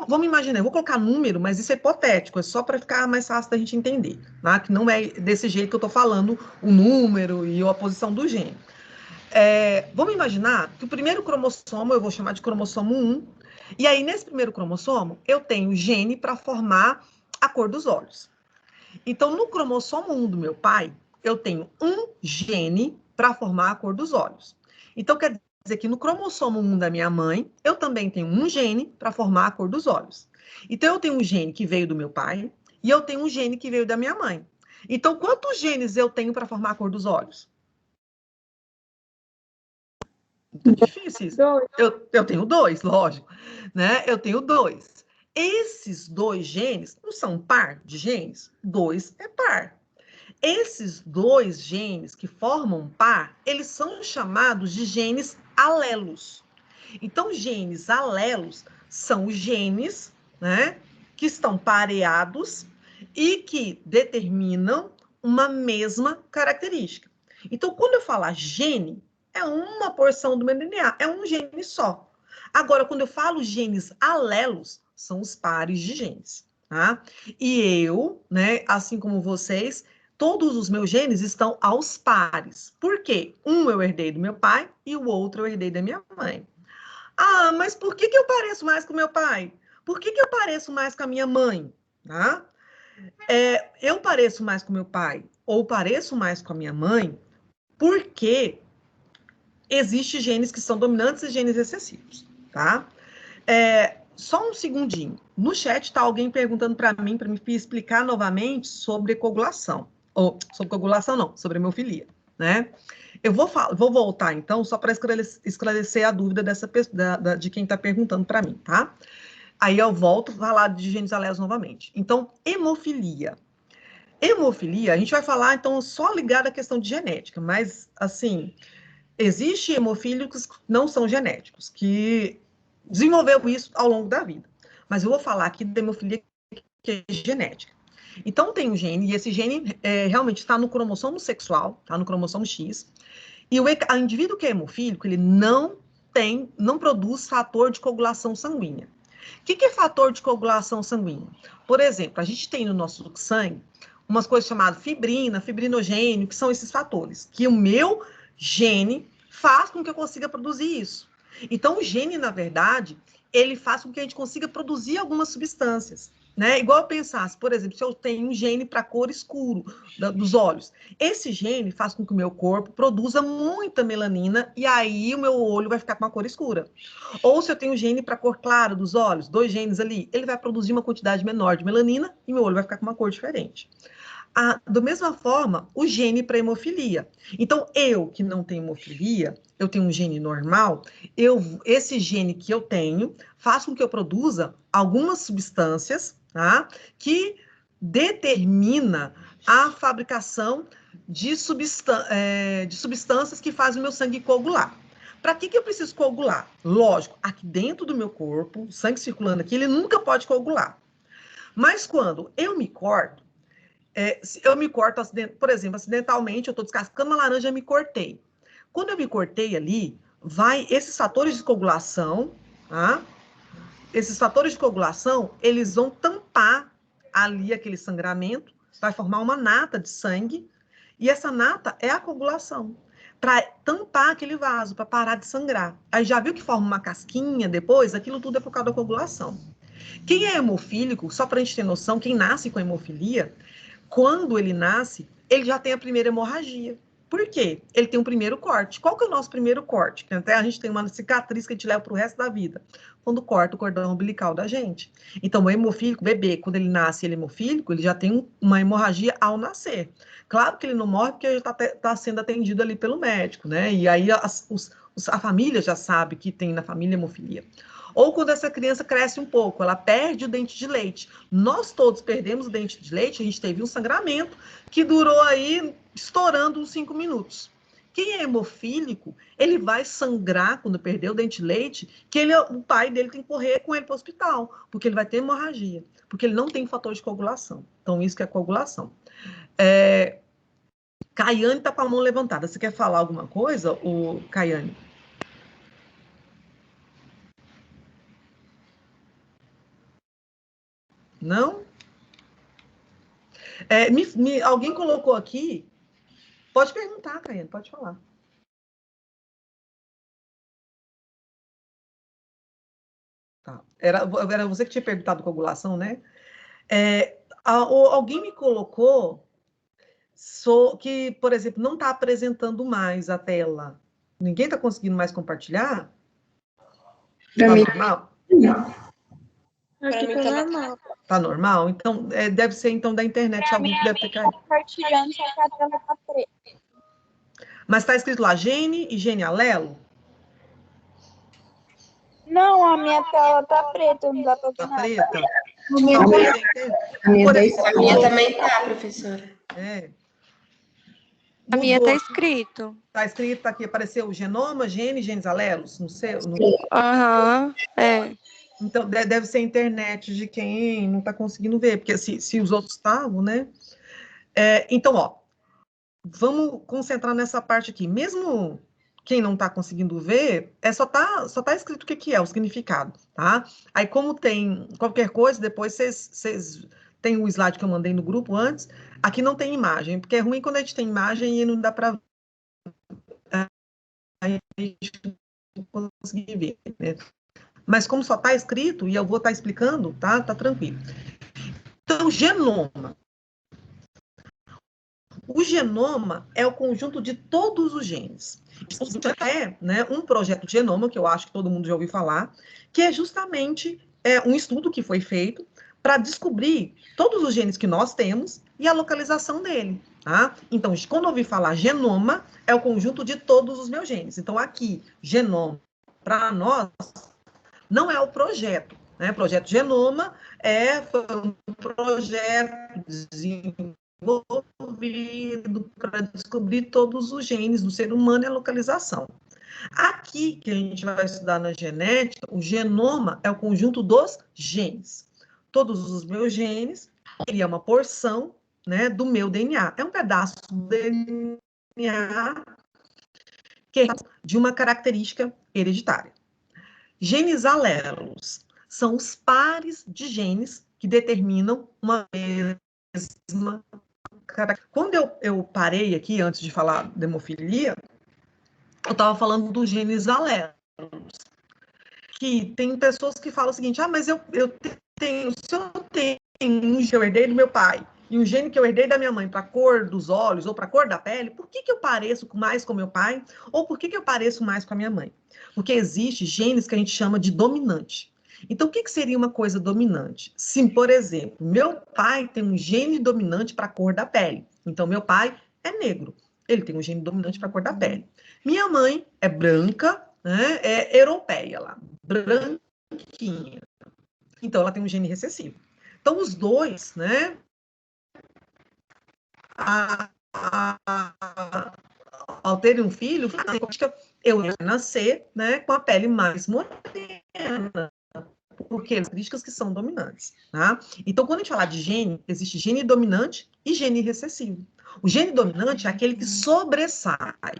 Vamos imaginar, eu vou colocar número, mas isso é hipotético, é só para ficar mais fácil da gente entender, tá? Que não é desse jeito que eu estou falando o número e a posição do gene. Vamos imaginar que o primeiro cromossomo, eu vou chamar de cromossomo 1, e aí nesse primeiro cromossomo eu tenho gene para formar a cor dos olhos. Então, no cromossomo 1 do meu pai, eu tenho um gene para formar a cor dos olhos. Então, quer dizer que no cromossomo 1 da minha mãe, eu também tenho um gene para formar a cor dos olhos. Então, eu tenho um gene que veio do meu pai e eu tenho um gene que veio da minha mãe. Então, quantos genes eu tenho para formar a cor dos olhos? Muito difícil isso. Eu tenho 2, lógico, né? Eu tenho 2. Esses 2 genes não são par de genes? 2 é par. Esses 2 genes que formam par, eles são chamados de genes alelos. Então, genes alelos são os genes, né, que estão pareados e que determinam uma mesma característica. Então, quando eu falar gene, é uma porção do meu DNA, é um gene só. Agora, quando eu falo genes alelos, são os pares de genes, tá? E eu, né, assim como vocês, todos os meus genes estão aos pares. Por quê? Um eu herdei do meu pai e o outro eu herdei da minha mãe. Ah, mas por que eu pareço mais com meu pai? Por que eu pareço mais com a minha mãe? Tá? Eu pareço mais com meu pai ou pareço mais com a minha mãe porque existem genes que são dominantes e genes recessivos, tá? Só um segundinho. No chat está alguém perguntando para mim me explicar novamente sobre coagulação. Ou sobre coagulação, não, sobre hemofilia, né? Eu vou voltar, então, só para esclarecer a dúvida de quem está perguntando para mim, tá? Aí eu volto a falar de genes alelos novamente. Então, hemofilia. Hemofilia, a gente vai falar, então, só ligado à questão de genética, mas, assim, existem hemofílicos que não são genéticos, que desenvolveu isso ao longo da vida. Mas eu vou falar aqui da hemofilia que é genética. Então, tem um gene, e esse gene realmente está no cromossomo sexual, está no cromossomo X, e o indivíduo que é hemofílico, ele não produz fator de coagulação sanguínea. O que é fator de coagulação sanguínea? Por exemplo, a gente tem no nosso sangue umas coisas chamadas fibrina, fibrinogênio, que são esses fatores, que o meu gene faz com que eu consiga produzir isso. Então, o gene, na verdade, ele faz com que a gente consiga produzir algumas substâncias, né? Igual eu pensasse, por exemplo, se eu tenho um gene para cor escuro dos olhos, esse gene faz com que o meu corpo produza muita melanina e aí o meu olho vai ficar com uma cor escura. Ou se eu tenho um gene para cor clara dos olhos, 2 genes ali, ele vai produzir uma quantidade menor de melanina e meu olho vai ficar com uma cor diferente. Da mesma forma, o gene para hemofilia. Então, eu que não tenho hemofilia, eu tenho um gene normal, esse gene que eu tenho faz com que eu produza algumas substâncias, tá, que determina a fabricação de substâncias que fazem o meu sangue coagular. Para que eu preciso coagular? Lógico, aqui dentro do meu corpo, o sangue circulando aqui, ele nunca pode coagular. Mas quando eu me corto, por exemplo, acidentalmente, eu estou descascando uma laranja e me cortei. Quando eu me cortei ali, esses fatores de coagulação, tá? Esses fatores de coagulação, eles vão tampar ali aquele sangramento, vai formar uma nata de sangue, e essa nata é a coagulação, para tampar aquele vaso, para parar de sangrar. Aí já viu que forma uma casquinha depois? Aquilo tudo é por causa da coagulação. Quem é hemofílico, só para a gente ter noção, quem nasce com hemofilia, quando ele nasce, ele já tem a primeira hemorragia. Por quê? Ele tem um primeiro corte. Qual que é o nosso primeiro corte? Até a gente tem uma cicatriz que a gente leva para o resto da vida. Quando corta o cordão umbilical da gente. Então, o hemofílico, bebê, quando ele nasce, ele é hemofílico, ele já tem uma hemorragia ao nascer. Claro que ele não morre porque ele está sendo atendido ali pelo médico, né? E aí a família já sabe que tem na família hemofilia. Ou quando essa criança cresce um pouco, ela perde o dente de leite. Nós todos perdemos o dente de leite, a gente teve um sangramento que durou aí estourando uns 5 minutos. Quem é hemofílico, ele vai sangrar quando perder o dente de leite, que o pai dele tem que correr com ele para o hospital, porque ele vai ter hemorragia, porque ele não tem fator de coagulação. Então, isso que é coagulação. Caiane está com a mão levantada. Você quer falar alguma coisa, Caiane? Não? Alguém colocou aqui? Pode perguntar, Caiane, pode falar. Tá. Era você que tinha perguntado coagulação, né? Alguém me colocou que, por exemplo, não está apresentando mais a tela. Ninguém está conseguindo mais compartilhar? Está normal? Aqui tá normal. Tá normal? Então, deve ser então da internet, alguém que deve ter caído. Compartilhando, só que a tela tá preta. Mas está escrito lá, Gene e Gene Alelo? Não, a minha tela tá preta, não dá pra ver Tá nada. preta? A minha Então, tá- A minha também tá, professora. A minha tá Mudou. escrito. Tá escrito aqui, apareceu o genoma, gene, genes alelos, no seu. Aham, Então, deve ser a internet de quem não está conseguindo ver, porque se os outros estavam, né? Então, ó, vamos concentrar nessa parte aqui. Mesmo quem não está conseguindo ver, só tá escrito o que é o significado, tá? Aí, como tem qualquer coisa, depois vocês tem o slide que eu mandei no grupo antes, aqui não tem imagem, porque é ruim quando a gente tem imagem e não dá para a gente conseguir ver, né? Mas como só está escrito, e eu vou estar explicando, tá? Tá tranquilo. Então, genoma. O genoma é o conjunto de todos os genes. Né, um projeto de genoma, que eu acho que todo mundo já ouviu falar, que é justamente um estudo que foi feito para descobrir todos os genes que nós temos e a localização dele. Tá? Então, quando eu ouvi falar genoma, é o conjunto de todos os meus genes. Então, aqui, genoma, para nós, não é o projeto. Né? Projeto Genoma foi um projeto desenvolvido para descobrir todos os genes do ser humano e a localização. Aqui, que a gente vai estudar na genética, o genoma é o conjunto dos genes. Todos os meus genes, ele é uma porção, né, do meu DNA. É um pedaço do DNA que é de uma característica hereditária. Genes alelos são os pares de genes que determinam uma mesma característica. Quando eu parei aqui, antes de falar de hemofilia, eu estava falando dos genes alelos. Que tem pessoas que falam o seguinte, mas se eu tenho um gene que eu herdei do meu pai e um gene que eu herdei da minha mãe para a cor dos olhos ou para a cor da pele, por que eu pareço mais com meu pai ou por que eu pareço mais com a minha mãe? Porque existe genes que a gente chama de dominante. Então, o que seria uma coisa dominante? Se, por exemplo, meu pai tem um gene dominante para a cor da pele. Então, meu pai é negro. Ele tem um gene dominante para a cor da pele. Minha mãe é branca, né, é europeia lá, branquinha. Então, ela tem um gene recessivo. Então, os dois, né, ao terem um filho, eu ia nascer, né, com a pele mais morena, porque as características que são dominantes, tá? Então, quando a gente falar de gene, existe gene dominante e gene recessivo. O gene dominante é aquele que sobressai.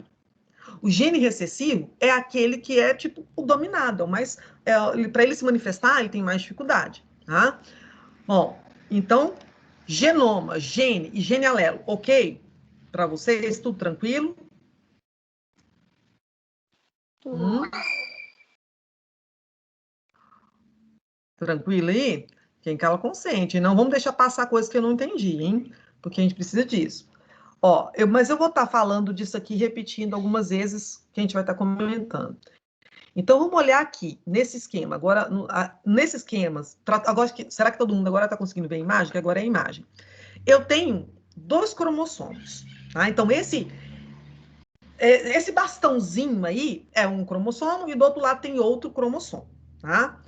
O gene recessivo é aquele que é, tipo, o dominado, mas para ele se manifestar, ele tem mais dificuldade, tá? Bom, então, genoma, gene e gene alelo, ok? Para vocês, tudo tranquilo? Tranquilo aí? Quem cala consente. Não vamos deixar passar coisas que eu não entendi, hein? Porque a gente precisa disso. Mas eu vou estar falando disso aqui, repetindo algumas vezes, que a gente vai estar comentando. Então, vamos olhar aqui, nesse esquema. Agora, nesses esquemas, agora, será que todo mundo agora está conseguindo ver a imagem? Que agora é a imagem. Eu tenho 2 cromossomos, tá? Então, esse bastãozinho aí é um cromossomo e do outro lado tem outro cromossomo, tá?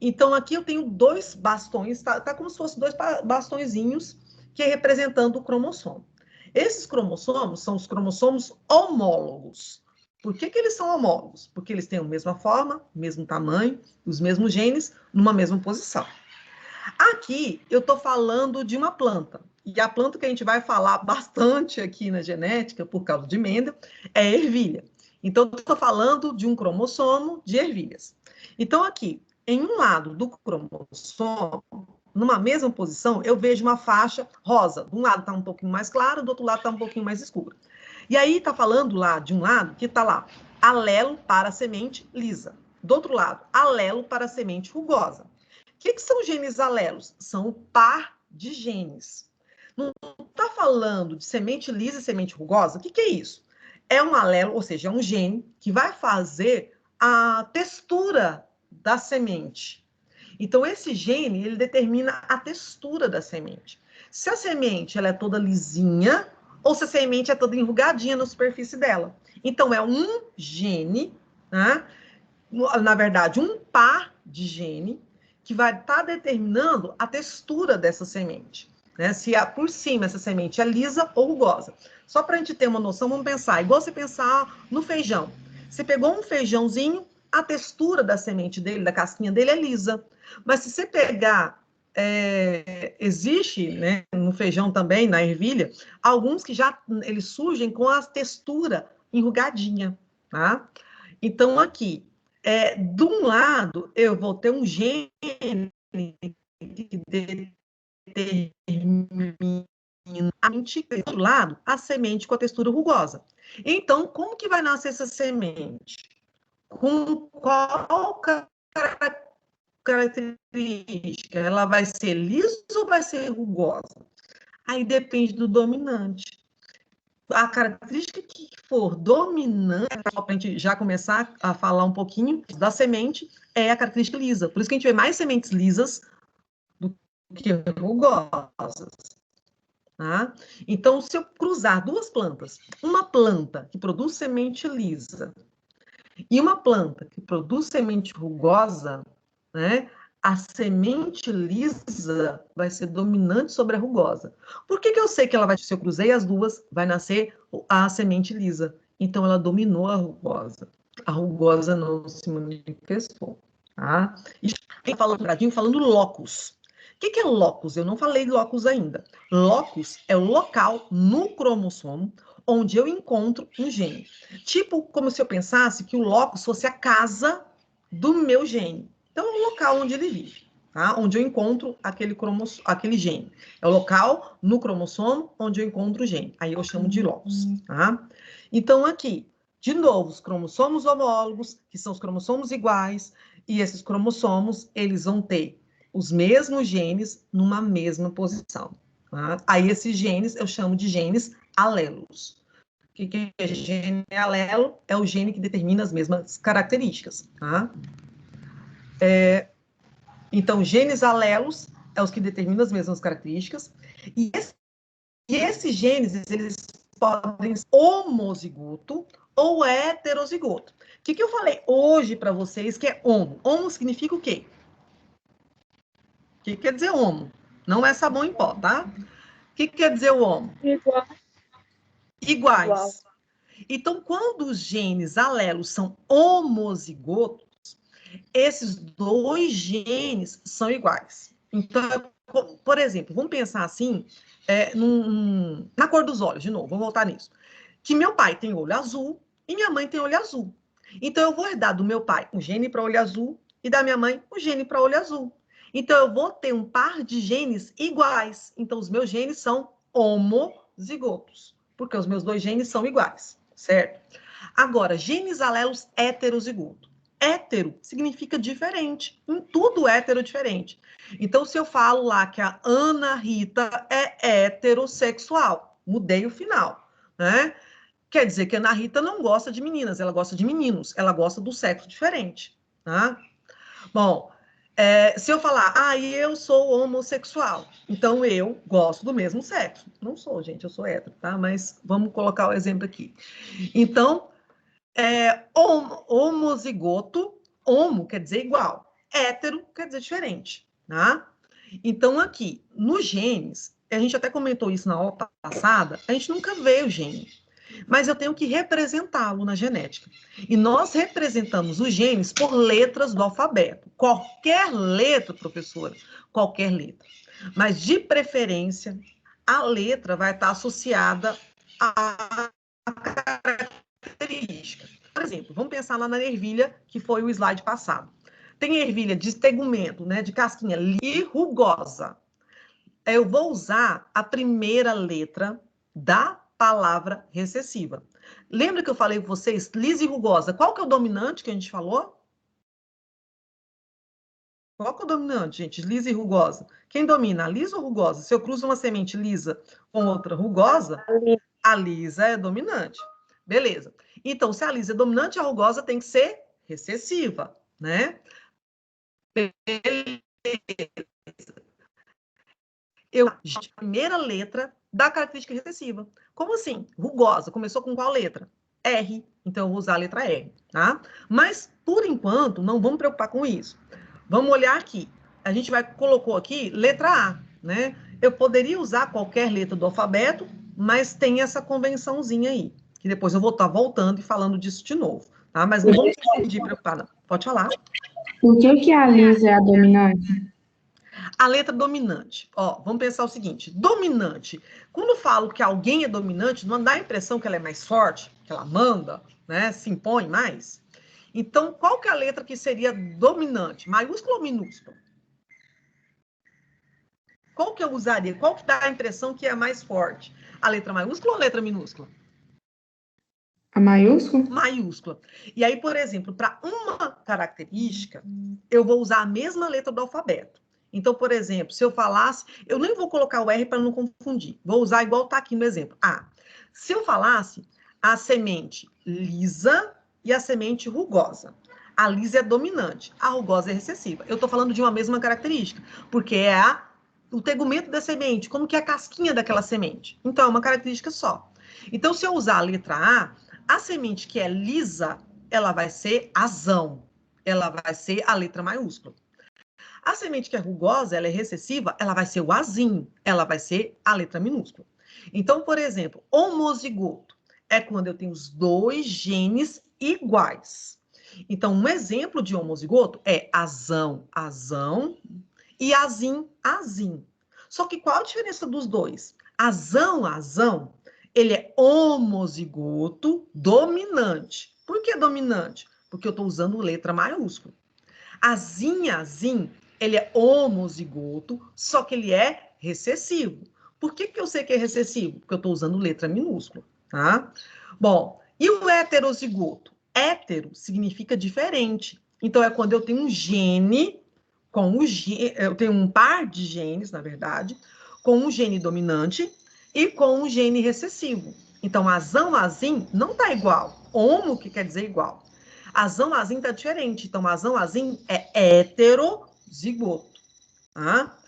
Então, aqui eu tenho 2 bastões, tá como se fossem 2 bastõezinhos que é representando o cromossomo. Esses cromossomos são os cromossomos homólogos. Por que eles são homólogos? Porque eles têm a mesma forma, mesmo tamanho, os mesmos genes, numa mesma posição. Aqui, eu estou falando de uma planta. E a planta que a gente vai falar bastante aqui na genética, por causa de Mendel, é a ervilha. Então, eu estou falando de um cromossomo de ervilhas. Então, aqui, em um lado do cromossomo, numa mesma posição, eu vejo uma faixa rosa. De um lado está um pouquinho mais clara, do outro lado está um pouquinho mais escura. E aí está falando lá, de um lado, que está lá, alelo para a semente lisa. Do outro lado, alelo para a semente rugosa. O que são genes alelos? São o par de genes. Não está falando de semente lisa e semente rugosa? O que é isso? É um alelo, ou seja, é um gene que vai fazer a textura da semente. Então, esse gene, ele determina a textura da semente. Se a semente ela é toda lisinha, ou se a semente é toda enrugadinha na superfície dela. Então, é um gene, né? Na verdade, um par de gene que vai estar determinando a textura dessa semente. Né? Se por cima essa semente é lisa ou rugosa. Só para a gente ter uma noção, vamos pensar, igual você pensar no feijão. Você pegou um feijãozinho, a textura da semente dele, da casquinha dele é lisa. Mas se você pegar, existe, né, no feijão também, na ervilha, alguns que já eles surgem com a textura enrugadinha, tá? Então, aqui, de um lado, eu vou ter um gene que determina a semente, do outro lado, a semente com a textura rugosa. Então, como que vai nascer essa semente? Com qual característica? Ela vai ser lisa ou vai ser rugosa? Aí depende do dominante. A característica que for dominante, para a gente já começar a falar um pouquinho da semente, é a característica lisa. Por isso que a gente vê mais sementes lisas do que rugosas. Tá? Então, se eu cruzar duas plantas, uma planta que produz semente lisa e uma planta que produz semente rugosa, né, a semente lisa vai ser dominante sobre a rugosa. Por que eu sei que ela vai, se eu cruzei as duas, vai nascer a semente lisa? Então, ela dominou a rugosa. A rugosa não se manifestou. Tá? E falando locus. O que é locus? Eu não falei locus ainda. Locus é o local no cromossomo onde eu encontro um gene. Tipo, como se eu pensasse que o locus fosse a casa do meu gene. Então, é o local onde ele vive, tá? Onde eu encontro aquele gene. É o local no cromossomo onde eu encontro o gene. Aí eu chamo de locus, tá? Então, aqui, de novo, os cromossomos homólogos, que são os cromossomos iguais, e esses cromossomos, eles vão ter os mesmos genes numa mesma posição. Tá? Aí, esses genes eu chamo de genes alelos. O que é gene alelo? É o gene que determina as mesmas características. Tá? Então, genes alelos é os que determinam as mesmas características. E esses genes, eles podem ser homozigoto ou heterozigoto. O que eu falei hoje para vocês que é homo? Homo significa o quê? O que quer dizer homo? Não é sabão em pó, tá? O que quer dizer o homo? Igual. Iguais. Então, quando os genes alelos são homozigotos, esses dois genes são iguais. Então, por exemplo, vamos pensar assim, na cor dos olhos, de novo, vou voltar nisso. Que meu pai tem olho azul e minha mãe tem olho azul. Então, eu vou herdar do meu pai um gene para olho azul e da minha mãe um gene para olho azul. Então, eu vou ter um par de genes iguais. Então, os meus genes são homozigotos, porque os meus dois genes são iguais, certo? Agora, genes alelos heterozigotos. Hétero significa diferente. Em tudo hétero é diferente. Então, se eu falo lá que a Ana Rita é heterossexual, mudei o final, né? Quer dizer que a Ana Rita não gosta de meninas, ela gosta de meninos, ela gosta do sexo diferente, tá? Bom, se eu falar, eu sou homossexual, então eu gosto do mesmo sexo. Não sou, gente, eu sou hétero, tá? Mas vamos colocar o exemplo aqui. Então, homozigoto, homo quer dizer igual, hétero quer dizer diferente, tá? Então, aqui, nos genes, a gente até comentou isso na aula passada, a gente nunca vê o gene, mas eu tenho que representá-lo na genética. E nós representamos os genes por letras do alfabeto. Qualquer letra, professora, qualquer letra. Mas, de preferência, a letra vai estar associada a característica. Por exemplo, vamos pensar lá na ervilha, que foi o slide passado. tem ervilha de tegumento, né, de casquinha, e rugosa. Eu vou usar a primeira letra da palavra recessiva. Lembra que eu falei para vocês, lisa e rugosa? Qual que é o dominante que a gente falou? Qual que é o dominante, gente? Lisa e rugosa. Quem domina, a lisa ou rugosa? Se eu cruzo uma semente lisa com outra rugosa, a lisa é dominante. Beleza. Então, se a lisa é dominante, a rugosa tem que ser recessiva, né? Beleza. A primeira letra da característica recessiva. Como assim? Rugosa. Começou com qual letra? R. Então, eu vou usar a letra R, tá? Mas, por enquanto, não vamos preocupar com isso. Vamos olhar aqui. A gente colocou aqui letra A, né? Eu poderia usar qualquer letra do alfabeto, mas tem essa convençãozinha aí, que depois eu vou estar voltando e falando disso de novo, tá? Mas não vamos se preocupar, não. Pode falar. Por que a lisa é a dominante? A letra dominante. Ó, vamos pensar o seguinte. Dominante. Quando eu falo que alguém é dominante, não dá a impressão que ela é mais forte, que ela manda, né? Se impõe mais. Então, qual que é a letra que seria dominante? Maiúscula ou minúscula? Qual que eu usaria? Qual que dá a impressão que é mais forte? A letra maiúscula ou a letra minúscula? A maiúscula? Maiúscula. E aí, por exemplo, para uma característica, eu vou usar a mesma letra do alfabeto. Então, por exemplo, se eu falasse, eu nem vou colocar o R para não confundir. Vou usar igual está aqui no exemplo. Se eu falasse a semente lisa e a semente rugosa. A lisa é dominante, a rugosa é recessiva. Eu estou falando de uma mesma característica, porque é o tegumento da semente, como que é a casquinha daquela semente. Então, é uma característica só. Então, se eu usar a letra a semente que é lisa, ela vai ser azão. Ela vai ser a letra maiúscula. A semente que é rugosa, ela é recessiva, ela vai ser o azinho. Ela vai ser a letra minúscula. Então, por exemplo, homozigoto é quando eu tenho os dois genes iguais. Então, um exemplo de homozigoto é azão, azão e azim, azim. Só que qual a diferença dos dois? Azão, azão, ele é homozigoto dominante. Por que dominante? Porque eu estou usando letra maiúscula. Azim, azim, ele é homozigoto, só que ele é recessivo. Por que eu sei que é recessivo? Porque eu estou usando letra minúscula, tá? Bom, e o heterozigoto? Hétero significa diferente. Então, é quando eu tenho um gene, eu tenho um par de genes, na verdade, com um gene dominante e com um gene recessivo. Então, azão, azim não está igual. Homo, que quer dizer igual. Azão, azim está diferente. Então, azão, azim é heterozigoto. Tá?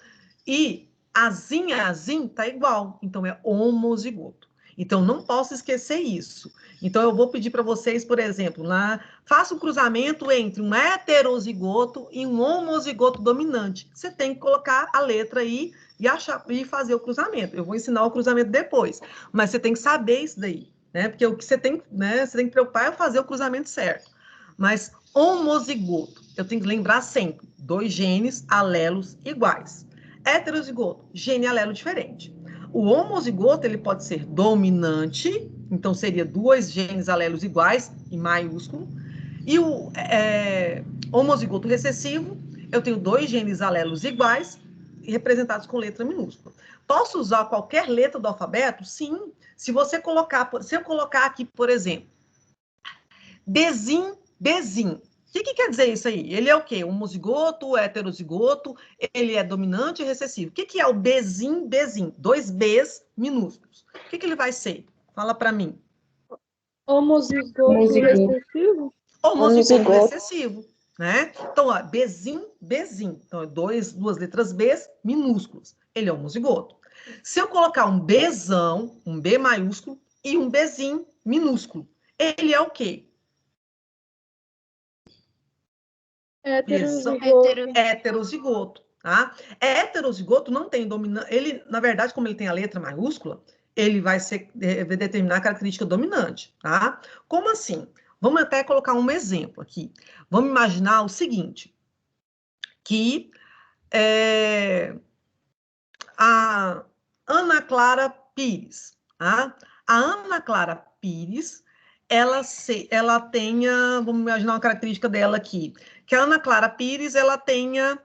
E azim, azim está igual. Então, é homozigoto. Então, não posso esquecer isso. Então, eu vou pedir para vocês, por exemplo, faça o cruzamento entre um heterozigoto e um homozigoto dominante. Você tem que colocar a letra aí e fazer o cruzamento. Eu vou ensinar o cruzamento depois, mas você tem que saber isso daí, né? Porque o que você tem, né, você tem que preocupar é fazer o cruzamento certo. Mas homozigoto, eu tenho que lembrar sempre, 2 genes alelos iguais. Heterozigoto, gene alelo diferente. O homozigoto, ele pode ser dominante, então seria 2 genes alelos iguais, em maiúsculo. E o homozigoto recessivo, eu tenho 2 genes alelos iguais, representados com letra minúscula. Posso usar qualquer letra do alfabeto? Sim. Se eu colocar aqui, por exemplo, Bzim, Bzim. O que quer dizer isso aí? Ele é o quê? Homozigoto, heterozigoto, ele é dominante e recessivo. O que é o Bzim, Bzim? 2 Bs minúsculos. O que ele vai ser? Fala para mim. Homozigoto recessivo? Homozigoto recessivo, né? Então, ó, Bzim, Bzim. Então, duas letras Bs minúsculas. Ele é homozigoto. Se eu colocar um Bzão, um B maiúsculo, e um Bzim minúsculo, ele é o quê? Heterozigoto, tá? Heterozigoto não tem dominância. Ele, na verdade, como ele tem a letra maiúscula, ele vai determinar a característica dominante, tá? Como assim? Vamos até colocar um exemplo aqui. Vamos imaginar o seguinte, que a Ana Clara Pires, tá? A Ana Clara Pires, ela tenha, vamos imaginar uma característica dela aqui, que a Ana Clara Pires, ela tenha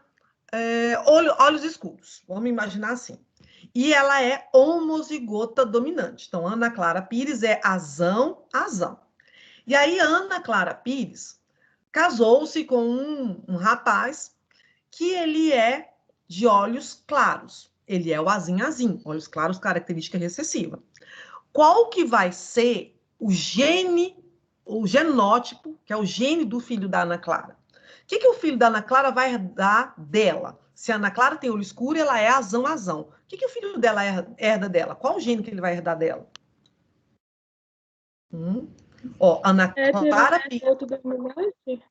olhos escuros, vamos imaginar assim. E ela é homozigota dominante. Então, Ana Clara Pires é azão. E aí, Ana Clara Pires casou-se com um rapaz que ele é de olhos claros. Ele é o azim, olhos claros, característica recessiva. Qual que vai ser o genótipo, que é o gene do filho da Ana Clara? O que o filho da Ana Clara vai herdar dela? Se a Ana Clara tem olho escuro, ela é azão. O que o filho dela herda dela? Qual o gene que ele vai herdar dela? Ó, Ana Clara... dominante?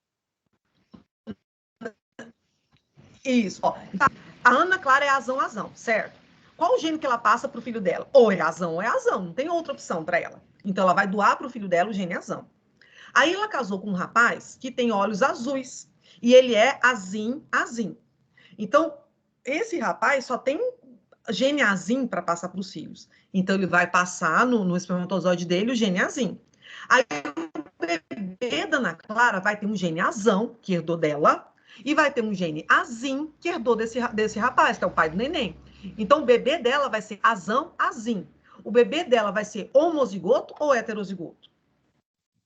Isso, ó. A Ana Clara é azão, certo? Qual o gene que ela passa para o filho dela? Ou é azão, não tem outra opção para ela. Então, ela vai doar para o filho dela o gene azão. Aí, ela casou com um rapaz que tem olhos azuis. E ele é azim. Então, esse rapaz só tem gene azim para passar para os filhos. Então, ele vai passar no espermatozoide dele o gene azim. Aí, o bebê da Ana Clara vai ter um gene azão, que herdou dela, e vai ter um gene azim, que herdou desse rapaz, que é o pai do neném. Então, o bebê dela vai ser azim. O bebê dela vai ser homozigoto ou heterozigoto?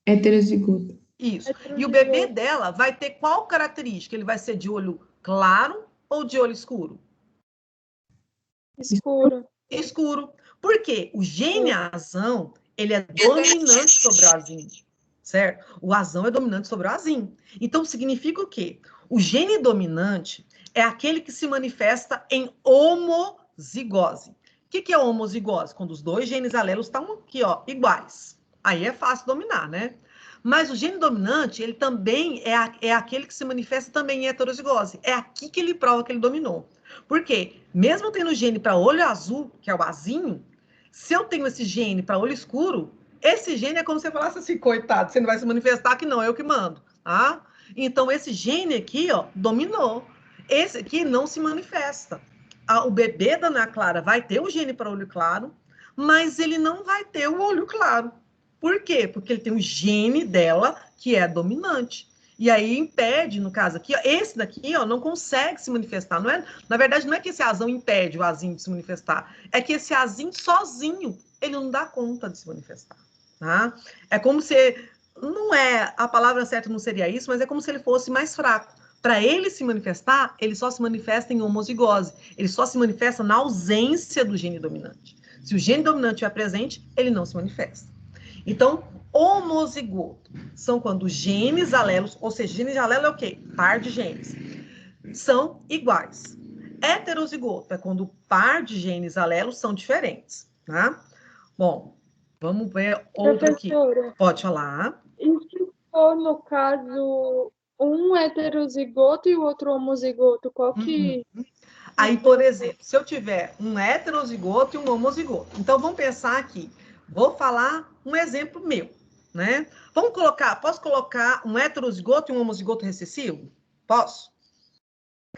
Heterozigoto. Isso. E o bebê dela vai ter qual característica? Ele vai ser de olho claro ou de olho escuro? Escuro. Por quê? O gene azão, ele é dominante sobre o azim, certo? O azão é dominante sobre o azim. Então, significa o quê? O gene dominante é aquele que se manifesta em homozigose. O que é homozigose? Quando os dois genes alelos estão aqui, ó, iguais. Aí é fácil dominar, né? Mas o gene dominante, ele também é aquele que se manifesta também em heterozigose. É aqui que ele prova que ele dominou. Por quê? Mesmo tendo gene para olho azul, que é o azinho, se eu tenho esse gene para olho escuro, esse gene é como se você falasse assim, coitado, você não vai se manifestar, que não, eu que mando, tá? Então, esse gene aqui, ó, dominou. Esse aqui não se manifesta. O bebê da Ana Clara vai ter o gene para olho claro, mas ele não vai ter o olho claro. Por quê? Porque ele tem o gene dela, que é dominante. E aí impede, no caso aqui, ó, esse daqui, ó, não consegue se manifestar. Não é, na verdade, não é que esse azão impede o azinho de se manifestar. É que esse azinho sozinho, ele não dá conta de se manifestar. Tá? É como se... Não é, a palavra certa não seria isso, mas é como se ele fosse mais fraco. Para ele se manifestar, ele só se manifesta em homozigose. Ele só se manifesta na ausência do gene dominante. Se o gene dominante estiver presente, ele não se manifesta. Então, homozigoto são quando os genes alelos, ou seja, genes de alelo é o quê? Par de genes. São iguais. Heterozigoto é quando o par de genes alelos são diferentes, tá? Bom, vamos ver outro aqui. Pode falar. E se for, no caso, um heterozigoto e o outro homozigoto, qual que... Aí, por exemplo, se eu tiver um heterozigoto e um homozigoto. Então, vamos pensar aqui. Vou falar um exemplo meu, né? Posso colocar um heterozigoto e um homozigoto recessivo? Posso?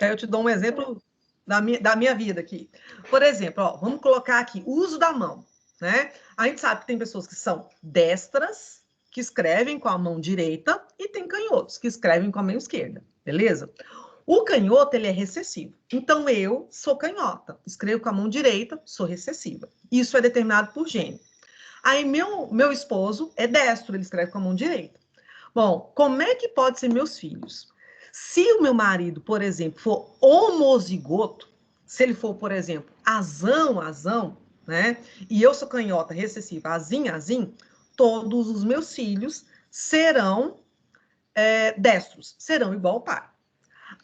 Aí eu te dou um exemplo da minha vida aqui. Por exemplo, ó, vamos colocar aqui o uso da mão, né? A gente sabe que tem pessoas que são destras, que escrevem com a mão direita, e tem canhotos, que escrevem com a mão esquerda, beleza? O canhoto, ele é recessivo. Então, eu sou canhota, escrevo com a mão direita, sou recessiva. Isso é determinado por gene. Aí, meu esposo é destro, ele escreve com a mão direita. Bom, como é que pode ser meus filhos? Se o meu marido, por exemplo, for homozigoto, se ele for, por exemplo, azão, né? E eu sou canhota, recessiva, azim, todos os meus filhos serão destros, serão igual ao pai.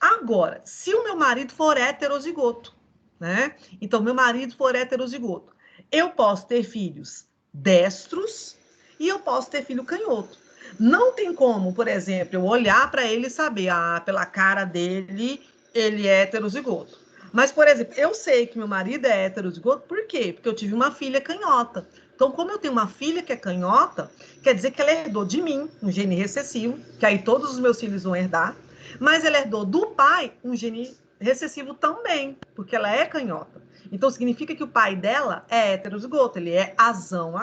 Agora, se o meu marido for heterozigoto, né? Então, meu marido for heterozigoto, eu posso ter filhos destros e eu posso ter filho canhoto. Não tem como, por exemplo, eu olhar para ele e saber, pela cara dele, ele é heterozigoto. Mas, por exemplo, eu sei que meu marido é heterozigoto, por quê? Porque eu tive uma filha canhota. Então, como eu tenho uma filha que é canhota, quer dizer que ela herdou de mim um gene recessivo, que aí todos os meus filhos vão herdar, mas ela herdou do pai um gene recessivo também, porque ela é canhota. Então, significa que o pai dela é heterozigoto, ele é azão.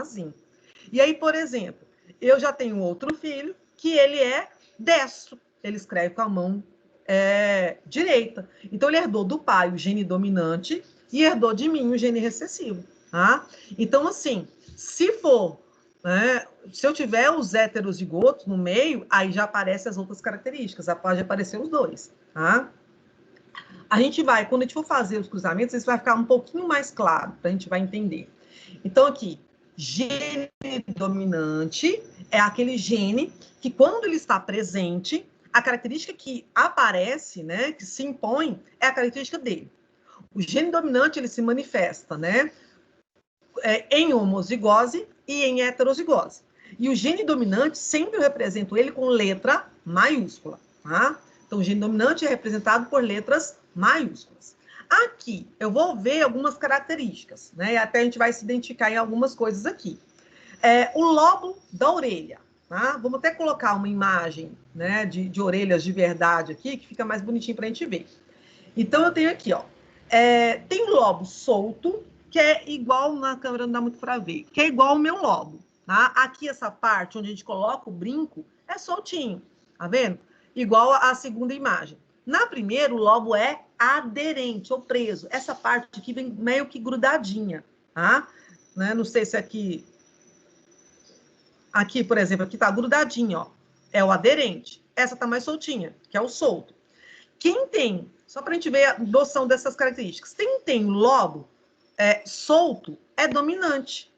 E aí, por exemplo, eu já tenho outro filho que ele é destro. Ele escreve com a mão direita. Então, ele herdou do pai o gene dominante e herdou de mim o gene recessivo. Tá? Então, assim, se eu tiver os heterozigotos no meio, aí já aparecem as outras características. Pode aparecer os dois. Tá? A gente vai, quando a gente for fazer os cruzamentos, isso vai ficar um pouquinho mais claro, a gente vai entender. Então, aqui, gene dominante é aquele gene que, quando ele está presente, a característica que aparece, né, que se impõe, é a característica dele. O gene dominante, ele se manifesta, né, em homozigose e em heterozigose. E o gene dominante, sempre eu represento ele com letra maiúscula, tá? Então, o gene dominante é representado por letras maiúsculas. Aqui, eu vou ver algumas características, né? E até a gente vai se identificar em algumas coisas aqui. O lobo da orelha, tá? Vamos até colocar uma imagem, né, de orelhas de verdade aqui, que fica mais bonitinho para a gente ver. Então, eu tenho aqui, ó, tem um lobo solto, que é igual, na câmera não dá muito para ver, que é igual ao meu lobo, tá? Aqui, essa parte onde a gente coloca o brinco, é soltinho, tá vendo? Igual à segunda imagem. Na primeira, o lobo é aderente ou preso. Essa parte aqui vem meio que grudadinha, tá? Né? Não sei se aqui, por exemplo, aqui tá grudadinho, ó. É o aderente. Essa tá mais soltinha, que é o solto. Quem tem, só para a gente ver a noção dessas características, quem tem o lobo solto é dominante.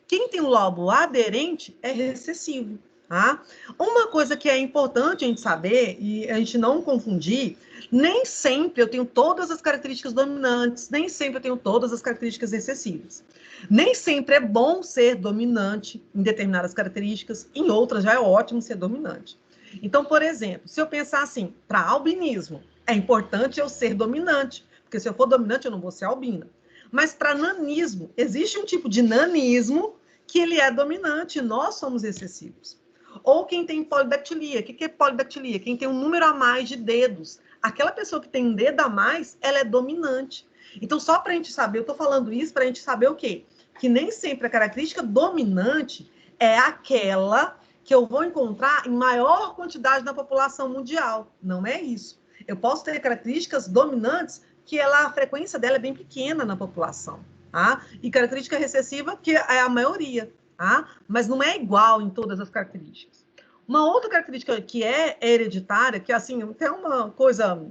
Quem tem o lobo aderente é recessivo. Tá? Uma coisa que é importante a gente saber e a gente não confundir, nem sempre eu tenho todas as características dominantes, nem sempre eu tenho todas as características recessivas. Nem sempre é bom ser dominante em determinadas características, em outras já é ótimo ser dominante. Então, por exemplo, se eu pensar assim, para albinismo, é importante eu ser dominante, porque se eu for dominante eu não vou ser albina. Mas para nanismo, existe um tipo de nanismo que ele é dominante, nós somos recessivos. Ou quem tem polidactilia. O que é polidactilia? Quem tem um número a mais de dedos. Aquela pessoa que tem um dedo a mais, ela é dominante. Então, só para a gente saber, eu estou falando isso para a gente saber o quê? Que nem sempre a característica dominante é aquela que eu vou encontrar em maior quantidade na população mundial. Não é isso. Eu posso ter características dominantes que a frequência dela é bem pequena na população. Tá? E característica recessiva, que é a maioria. Tá? Mas não é igual em todas as características. Uma outra característica que é hereditária, que assim, tem uma coisa,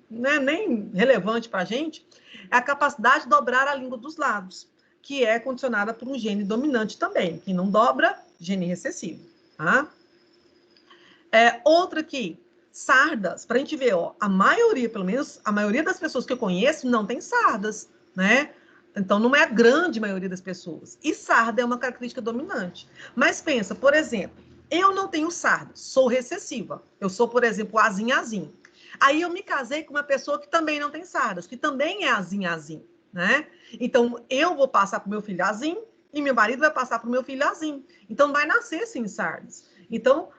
né, nem relevante para a gente, é a capacidade de dobrar a língua dos lados, que é condicionada por um gene dominante também. Quem não dobra, gene recessivo. Tá? Outra aqui, sardas, para a gente ver, ó, a maioria, pelo menos a maioria das pessoas que eu conheço não tem sardas, né? Então, não é a grande maioria das pessoas. E sarda é uma característica dominante. Mas pensa, por exemplo, eu não tenho sarda, sou recessiva. Eu sou, por exemplo, azim. Aí eu me casei com uma pessoa que também não tem sardas, que também é azim, né? Então, eu vou passar para o meu filho azim e meu marido vai passar para o meu filho azim. Então, vai nascer sem sardas. Então,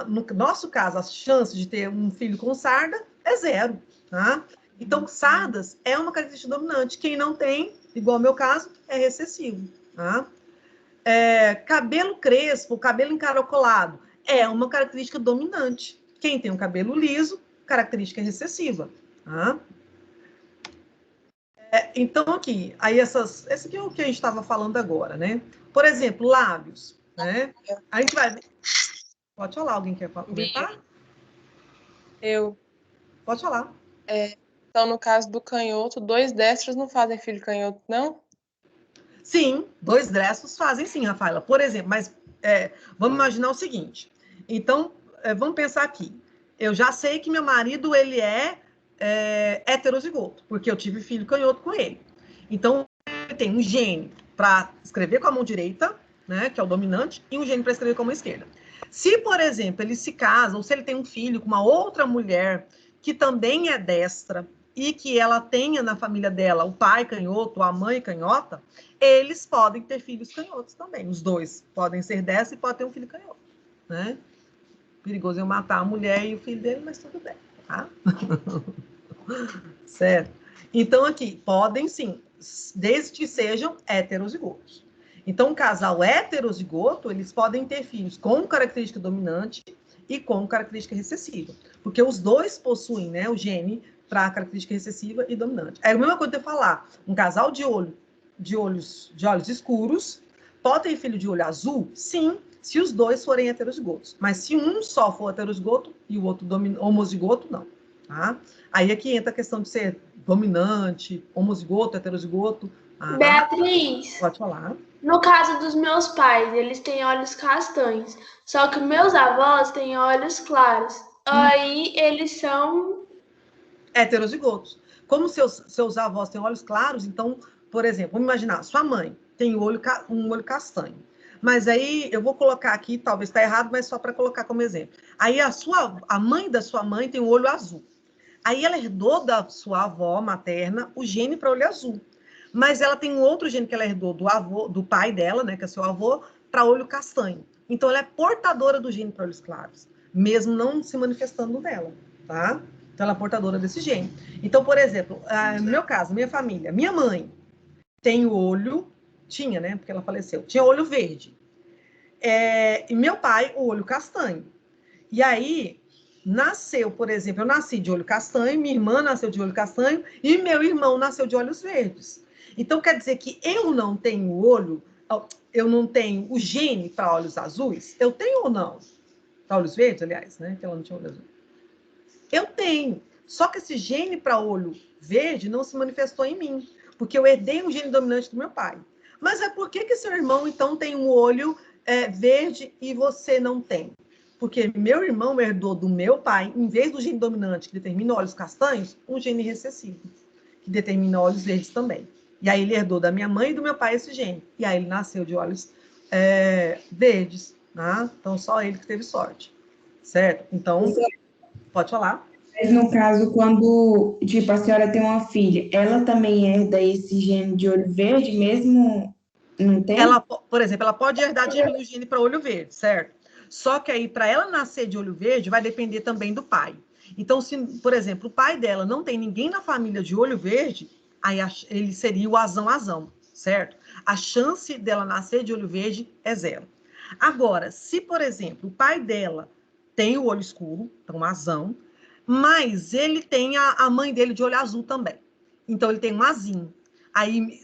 no nosso caso, a chance de ter um filho com sarda é 0, tá? Então, sardas é uma característica dominante. Quem não tem, igual ao meu caso, é recessivo. Tá? Cabelo crespo, cabelo encaracolado, é uma característica dominante. Quem tem um cabelo liso, característica recessiva. Tá? Então, aqui, aí esse aqui é o que a gente estava falando agora, né? Por exemplo, lábios. Né? A gente vai... Pode falar, alguém quer comentar? Eu. Pode falar. Então, no caso do canhoto, 2 destros não fazem filho canhoto, não? Sim, 2 destros fazem sim, Rafaela. Por exemplo, mas vamos imaginar o seguinte. Então, vamos pensar aqui. Eu já sei que meu marido, ele é heterozigoto, porque eu tive filho canhoto com ele. Então, ele tem um gene para escrever com a mão direita, né, que é o dominante, e um gene para escrever com a mão esquerda. Se, por exemplo, ele se casa, ou se ele tem um filho com uma outra mulher que também é destra, e que ela tenha na família dela o pai canhoto, a mãe canhota, eles podem ter filhos canhotos também. Os dois podem ser destros e podem ter um filho canhoto. Né? Perigoso eu matar a mulher e o filho dele, mas tudo bem. Tá? Certo? Então, aqui, podem sim, desde que sejam heterozigotos. Então, um casal heterozigoto, eles podem ter filhos com característica dominante e com característica recessiva, porque os dois possuem, né, o gene para característica recessiva e dominante. É a mesma coisa de eu falar, um casal de olhos escuros pode ter filho de olho azul? Sim, se os dois forem heterozigotos. Mas se um só for heterozigoto e o outro homozigoto, não. Tá? Aí é que entra a questão de ser dominante, homozigoto, heterozigoto. Beatriz, Pode falar. no caso dos meus pais, eles têm olhos castanhos, só que meus avós têm olhos claros. Aí eles são Heterozigotos. Como seus avós têm olhos claros, então, por exemplo, vamos imaginar, sua mãe tem um olho castanho. Mas aí, eu vou colocar aqui, talvez está errado, mas só para colocar como exemplo. Aí, a mãe da sua mãe tem um olho azul. Aí, ela herdou da sua avó materna o gene para olho azul. Mas ela tem um outro gene que ela herdou do pai dela, né, que é seu avô, para olho castanho. Então, ela é portadora do gene para olhos claros, mesmo não se manifestando nela, tá? Então, ela é portadora desse gene. Então, por exemplo, no meu caso, minha família, minha mãe tem o olho, tinha, né, porque ela faleceu, tinha olho verde. E meu pai, o olho castanho. E aí, nasceu, por exemplo, eu nasci de olho castanho, minha irmã nasceu de olho castanho e meu irmão nasceu de olhos verdes. Então, quer dizer que eu não tenho o gene para olhos azuis? Eu tenho ou não? Para olhos verdes, aliás, né? Que ela não tinha olho azul. Eu tenho. Só que esse gene para olho verde não se manifestou em mim, porque eu herdei um gene dominante do meu pai. Mas por que seu irmão, então, tem um olho verde e você não tem? Porque meu irmão herdou do meu pai, em vez do gene dominante que determina olhos castanhos, um gene recessivo, que determina olhos verdes também. E aí ele herdou da minha mãe e do meu pai esse gene. E aí ele nasceu de olhos verdes. Né? Então, só ele que teve sorte. Certo? Então, pode falar. Mas no caso, quando, tipo, a senhora tem uma filha, ela também herda esse gene de olho verde, mesmo não tem? Por exemplo, ela pode herdar de mim o gene para olho verde, certo? Só que aí, para ela nascer de olho verde, vai depender também do pai. Então, se, por exemplo, o pai dela não tem ninguém na família de olho verde, aí ele seria o azão, certo? A chance dela nascer de olho verde é 0. Agora, se, por exemplo, o pai dela tem o olho escuro, então azão, mas ele tem a mãe dele de olho azul também. Então, ele tem um azinho. Aí,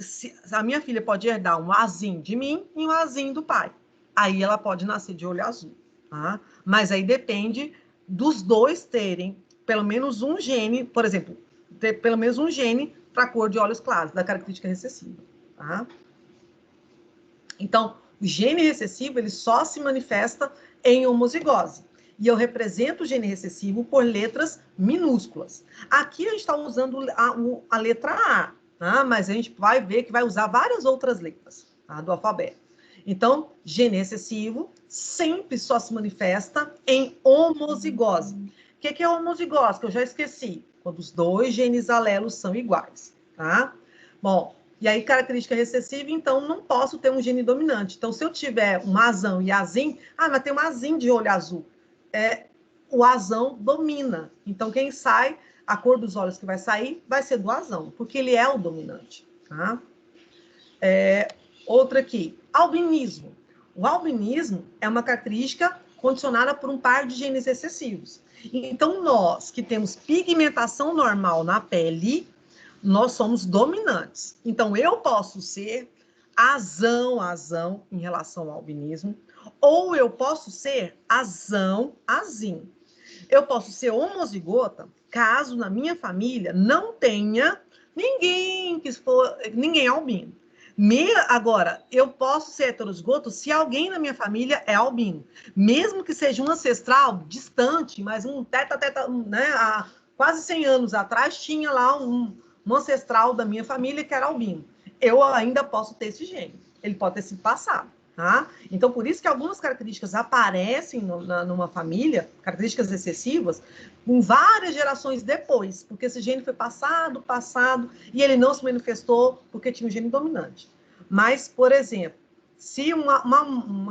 a minha filha pode herdar um azinho de mim e um azinho do pai. Aí, ela pode nascer de olho azul. Tá? Mas aí depende dos dois terem pelo menos um gene, por exemplo, ter pelo menos um gene para a cor de olhos claros, da característica recessiva. Tá? Então, o gene recessivo, ele só se manifesta em homozigose. E eu represento o gene recessivo por letras minúsculas. Aqui a gente está usando a letra A, tá? Mas a gente vai ver que vai usar várias outras letras, tá? Do alfabeto. Então, gene recessivo sempre só se manifesta em homozigose. O que é homozigose? Que eu já esqueci. Quando os dois genes alelos são iguais, tá? Bom, e aí característica recessiva, então não posso ter um gene dominante. Então, se eu tiver um azão e azim, mas tem um azim de olho azul. O azão domina. Então, quem sai, a cor dos olhos que vai sair, vai ser do azão, porque ele é o dominante. Tá? Outra aqui, albinismo. O albinismo é uma característica condicionada por um par de genes recessivos. Então, nós que temos pigmentação normal na pele, nós somos dominantes. Então, eu posso ser azão em relação ao albinismo, ou eu posso ser azim. Eu posso ser homozigota, caso na minha família não tenha ninguém albino. Agora, eu posso ser heterozigoto se alguém na minha família é albino. Mesmo que seja um ancestral distante, mas um né, há quase 100 anos atrás, tinha lá um ancestral da minha família que era albino. Eu ainda posso ter esse gene. Ele pode ter sido passado. Tá? Então, por isso que algumas características aparecem numa família, características recessivas, com várias gerações depois, porque esse gene foi passado, e ele não se manifestou porque tinha um gene dominante. Mas, por exemplo, se uma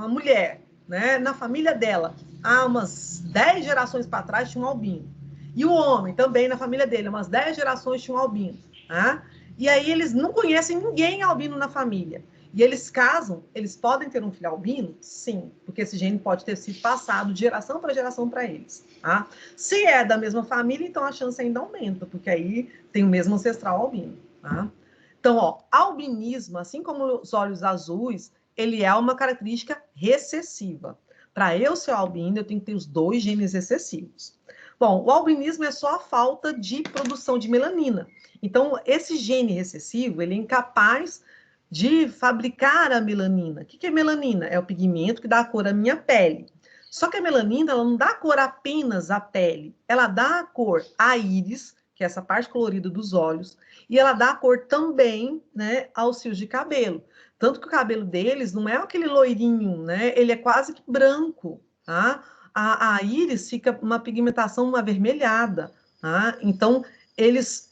mulher, né, na família dela, há umas 10 gerações para trás, tinha um albino, e o homem também, na família dele, umas 10 gerações tinha um albino, tá? E aí eles não conhecem ninguém albino na família. E eles casam, eles podem ter um filho albino? Sim, porque esse gene pode ter sido passado de geração para geração para eles. Tá? Se é da mesma família, então a chance ainda aumenta, porque aí tem o mesmo ancestral albino. Tá? Então, ó, albinismo, assim como os olhos azuis, ele é uma característica recessiva. Para eu ser albino, eu tenho que ter os 2 genes recessivos. Bom, o albinismo é só a falta de produção de melanina. Então, esse gene recessivo, ele é incapaz de fabricar a melanina. O que é melanina? É o pigmento que dá a cor à minha pele. Só que a melanina, ela não dá cor apenas à pele, ela dá a cor à íris, que é essa parte colorida dos olhos, e ela dá a cor também, né, aos fios de cabelo. Tanto que o cabelo deles não é aquele loirinho, né? Ele é quase que branco, tá? A íris fica uma pigmentação avermelhada, tá? Então, eles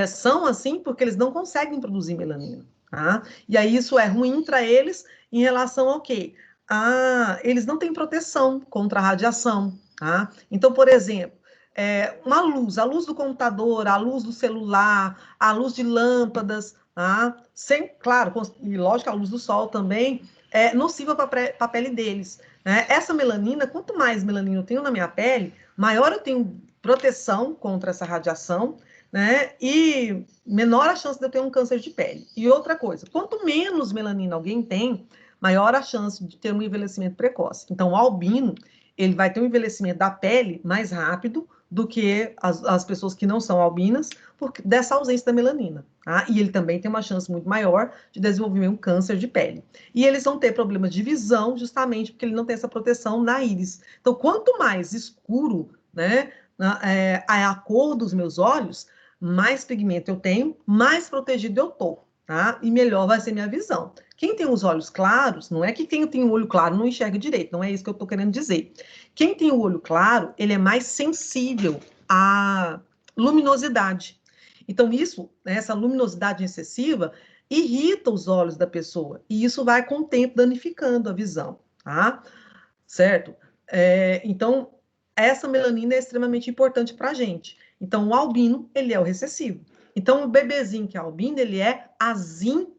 são assim porque eles não conseguem produzir melanina, tá? E aí isso é ruim para eles em relação ao quê? Eles não têm proteção contra a radiação, tá? Então, por exemplo, uma luz, a luz do computador, a luz do celular, a luz de lâmpadas, tá? Claro, e lógico, a luz do sol também é nociva para a pele deles, né? Essa melanina, quanto mais melanina eu tenho na minha pele, maior eu tenho proteção contra essa radiação, né? E menor a chance de eu ter um câncer de pele. E outra coisa, quanto menos melanina alguém tem, maior a chance de ter um envelhecimento precoce. Então, o albino, ele vai ter um envelhecimento da pele mais rápido do que as pessoas que não são albinas, dessa ausência da melanina. Tá? E ele também tem uma chance muito maior de desenvolver um câncer de pele. E eles vão ter problemas de visão, justamente porque ele não tem essa proteção na íris. Então, quanto mais escuro, né, a cor dos meus olhos, mais pigmento eu tenho, mais protegido eu tô, tá? E melhor vai ser minha visão. Quem tem os olhos claros, não é que quem tem o olho claro não enxerga direito, não é isso que eu tô querendo dizer. Quem tem o olho claro, ele é mais sensível à luminosidade. Então, isso, essa luminosidade excessiva, irrita os olhos da pessoa. E isso vai, com o tempo, danificando a visão, tá? Certo? Então, essa melanina é extremamente importante para a gente. Então, o albino, ele é o recessivo. Então, o bebezinho que é albino, ele é azim,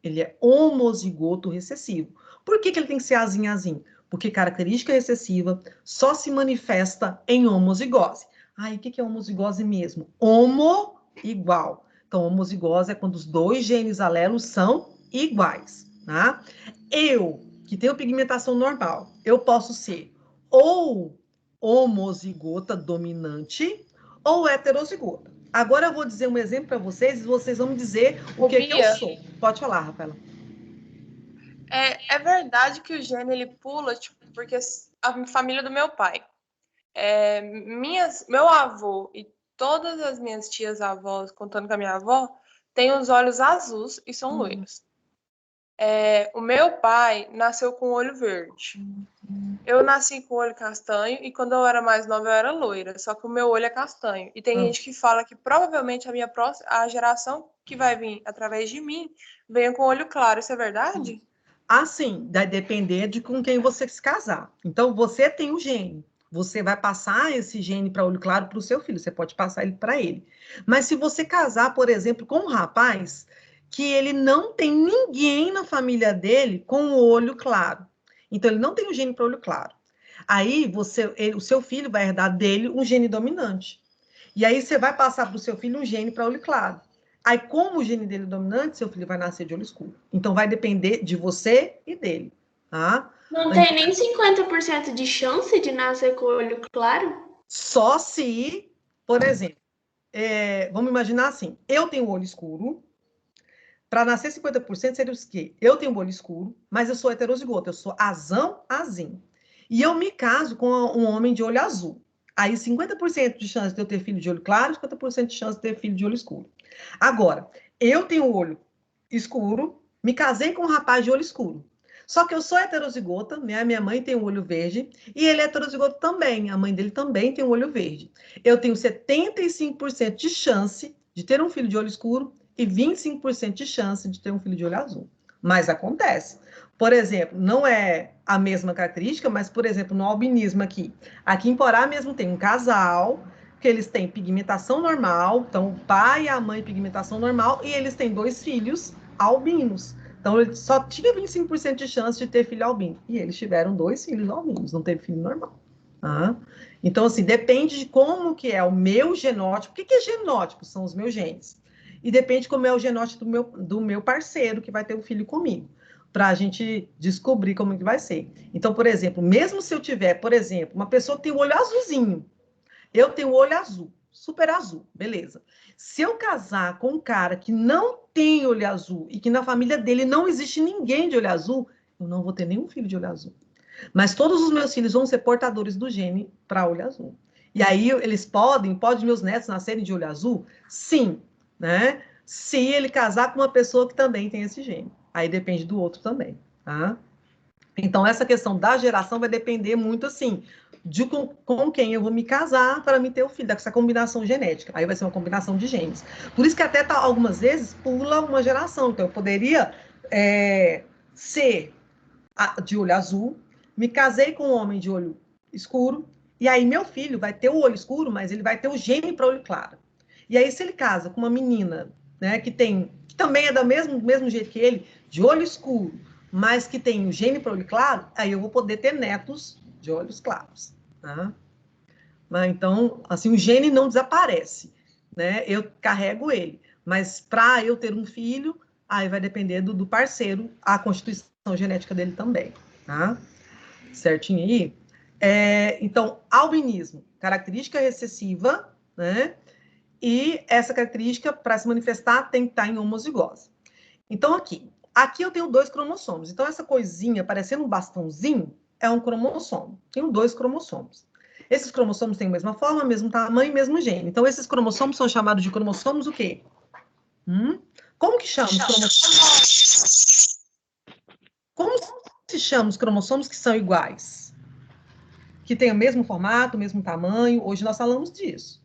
ele é homozigoto recessivo. Por que ele tem que ser azim? Porque característica recessiva só se manifesta em homozigose. O que é homozigose mesmo? Homo igual. Então, homozigose é quando os 2 genes alelos são iguais, tá? Eu, que tenho pigmentação normal, eu posso ser ou homozigota dominante ou heterozigota. Agora eu vou dizer um exemplo para vocês e vocês vão me dizer o que eu sou. Pode falar, Rafaela. É verdade que o gene ele pula, tipo, porque a família do meu pai, meu avô e todas as minhas tias avós, contando com a minha avó, têm os olhos azuis e são loiros. O meu pai nasceu com o olho verde. Eu nasci com o olho castanho e quando eu era mais nova eu era loira, só que o meu olho é castanho. E tem gente que fala que provavelmente a geração que vai vir através de mim venha com o olho claro. Isso é verdade? Sim, vai depender de com quem você se casar. Então, você tem o gene. Você vai passar esse gene para olho claro para o seu filho. Você pode passar ele para ele. Mas se você casar, por exemplo, com um rapaz que ele não tem ninguém na família dele com o olho claro. Então, ele não tem o gene para olho claro. Aí, o seu filho vai herdar dele um gene dominante. E aí, você vai passar para o seu filho um gene para olho claro. Aí, como o gene dele é dominante, seu filho vai nascer de olho escuro. Então, vai depender de você e dele, tá? Não tem nem 50% de chance de nascer com o olho claro? Só se, por exemplo, vamos imaginar assim, eu tenho olho escuro, para nascer 50% seria o quê? Eu tenho olho escuro, mas eu sou heterozigoto, eu sou azim. E eu me caso com um homem de olho azul. Aí 50% de chance de eu ter filho de olho claro, 50% de chance de ter filho de olho escuro. Agora, eu tenho olho escuro, me casei com um rapaz de olho escuro. Só que eu sou heterozigota, né? Minha mãe tem um olho verde e ele é heterozigoto também. A mãe dele também tem um olho verde. Eu tenho 75% de chance de ter um filho de olho escuro e 25% de chance de ter um filho de olho azul. Mas acontece. Por exemplo, não é a mesma característica, mas, por exemplo, no albinismo aqui. Aqui em Porá mesmo tem um casal que eles têm pigmentação normal, então o pai e a mãe pigmentação normal, e eles têm 2 filhos albinos. Então, ele só tinha 25% de chance de ter filho albino. E eles tiveram 2 filhos albinos, não teve filho normal. Tá? Então, assim, depende de como que é o meu genótipo. O que é genótipo? São os meus genes. E depende como é o genótipo do meu parceiro que vai ter um filho comigo, para a gente descobrir como que vai ser. Então, por exemplo, mesmo se eu tiver, por exemplo, uma pessoa que tem o olho azulzinho, eu tenho o olho azul, super azul, beleza. Se eu casar com um cara que não tem olho azul e que na família dele não existe ninguém de olho azul, eu não vou ter nenhum filho de olho azul. Mas todos os meus filhos vão ser portadores do gene para olho azul. E aí eles podem meus netos nascerem de olho azul? Sim, né? Se ele casar com uma pessoa que também tem esse gene. Aí depende do outro também, tá? Então, essa questão da geração vai depender muito, assim, de com quem eu vou me casar para me ter o filho, dessa combinação genética. Aí vai ser uma combinação de genes. Por isso que até algumas vezes pula uma geração. Então, eu poderia ser de olho azul, me casei com um homem de olho escuro, e aí meu filho vai ter o olho escuro, mas ele vai ter o gene para olho claro. E aí, se ele casa com uma menina, né, que também é do mesmo jeito que ele, de olho escuro, mas que tem o gene para olho claro, aí eu vou poder ter netos de olhos claros. Tá? Mas, então, assim, o gene não desaparece, né? Eu carrego ele. Mas para eu ter um filho, aí vai depender do parceiro, a constituição genética dele também. Tá? Certinho aí? Então, albinismo, característica recessiva, né? E essa característica, para se manifestar, tem que estar em homozigose. Então, aqui eu tenho 2 cromossomos. Então, essa coisinha parecendo um bastãozinho é um cromossomo. Tenho 2 cromossomos. Esses cromossomos têm a mesma forma, mesmo tamanho, mesmo gene. Então, esses cromossomos são chamados de cromossomos o quê? Como que chama os cromossomos? Como se chama os cromossomos que são iguais? Que têm o mesmo formato, o mesmo tamanho. Hoje nós falamos disso.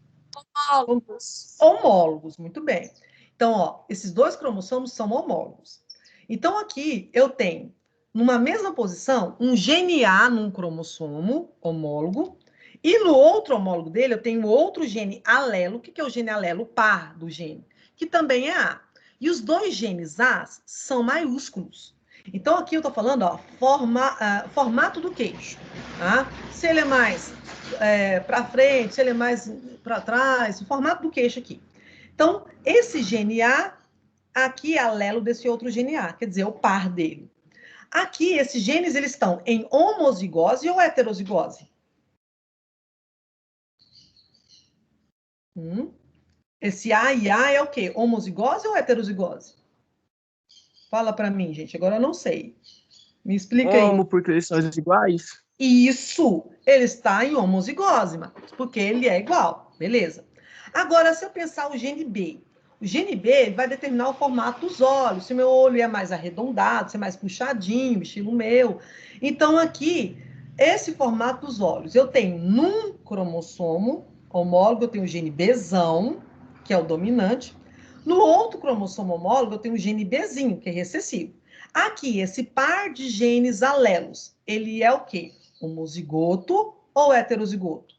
Homólogos, muito bem. Então, ó, esses 2 cromossomos são homólogos. Então, aqui eu tenho, numa mesma posição, um gene A num cromossomo homólogo, e no outro homólogo dele eu tenho outro gene alelo. O que é o gene alelo? O par do gene, que também é A. E os 2 genes A são maiúsculos. Então, aqui eu estou falando, ó, formato do queixo. Tá? Se ele é mais para frente, se ele é mais para trás, o formato do queixo aqui. Então, esse gene A, aqui é alelo desse outro gene A, quer dizer, o par dele. Aqui, esses genes, eles estão em homozigose ou heterozigose? Esse A e A é o quê? Homozigose ou heterozigose? Fala para mim, gente, agora eu não sei. Me explica aí. Homo, porque eles são iguais? Isso, ele está em homozigose, Marcos, porque ele é igual, beleza. Agora, se eu pensar o gene B vai determinar o formato dos olhos, se o meu olho é mais arredondado, se é mais puxadinho, estilo meu. Então, aqui, esse formato dos olhos, eu tenho num cromossomo homólogo, eu tenho o gene Bzão, que é o dominante. No outro cromossomo homólogo, eu tenho o gene Bzinho, que é recessivo. Aqui, esse par de genes alelos, ele é o quê? Homozigoto ou heterozigoto?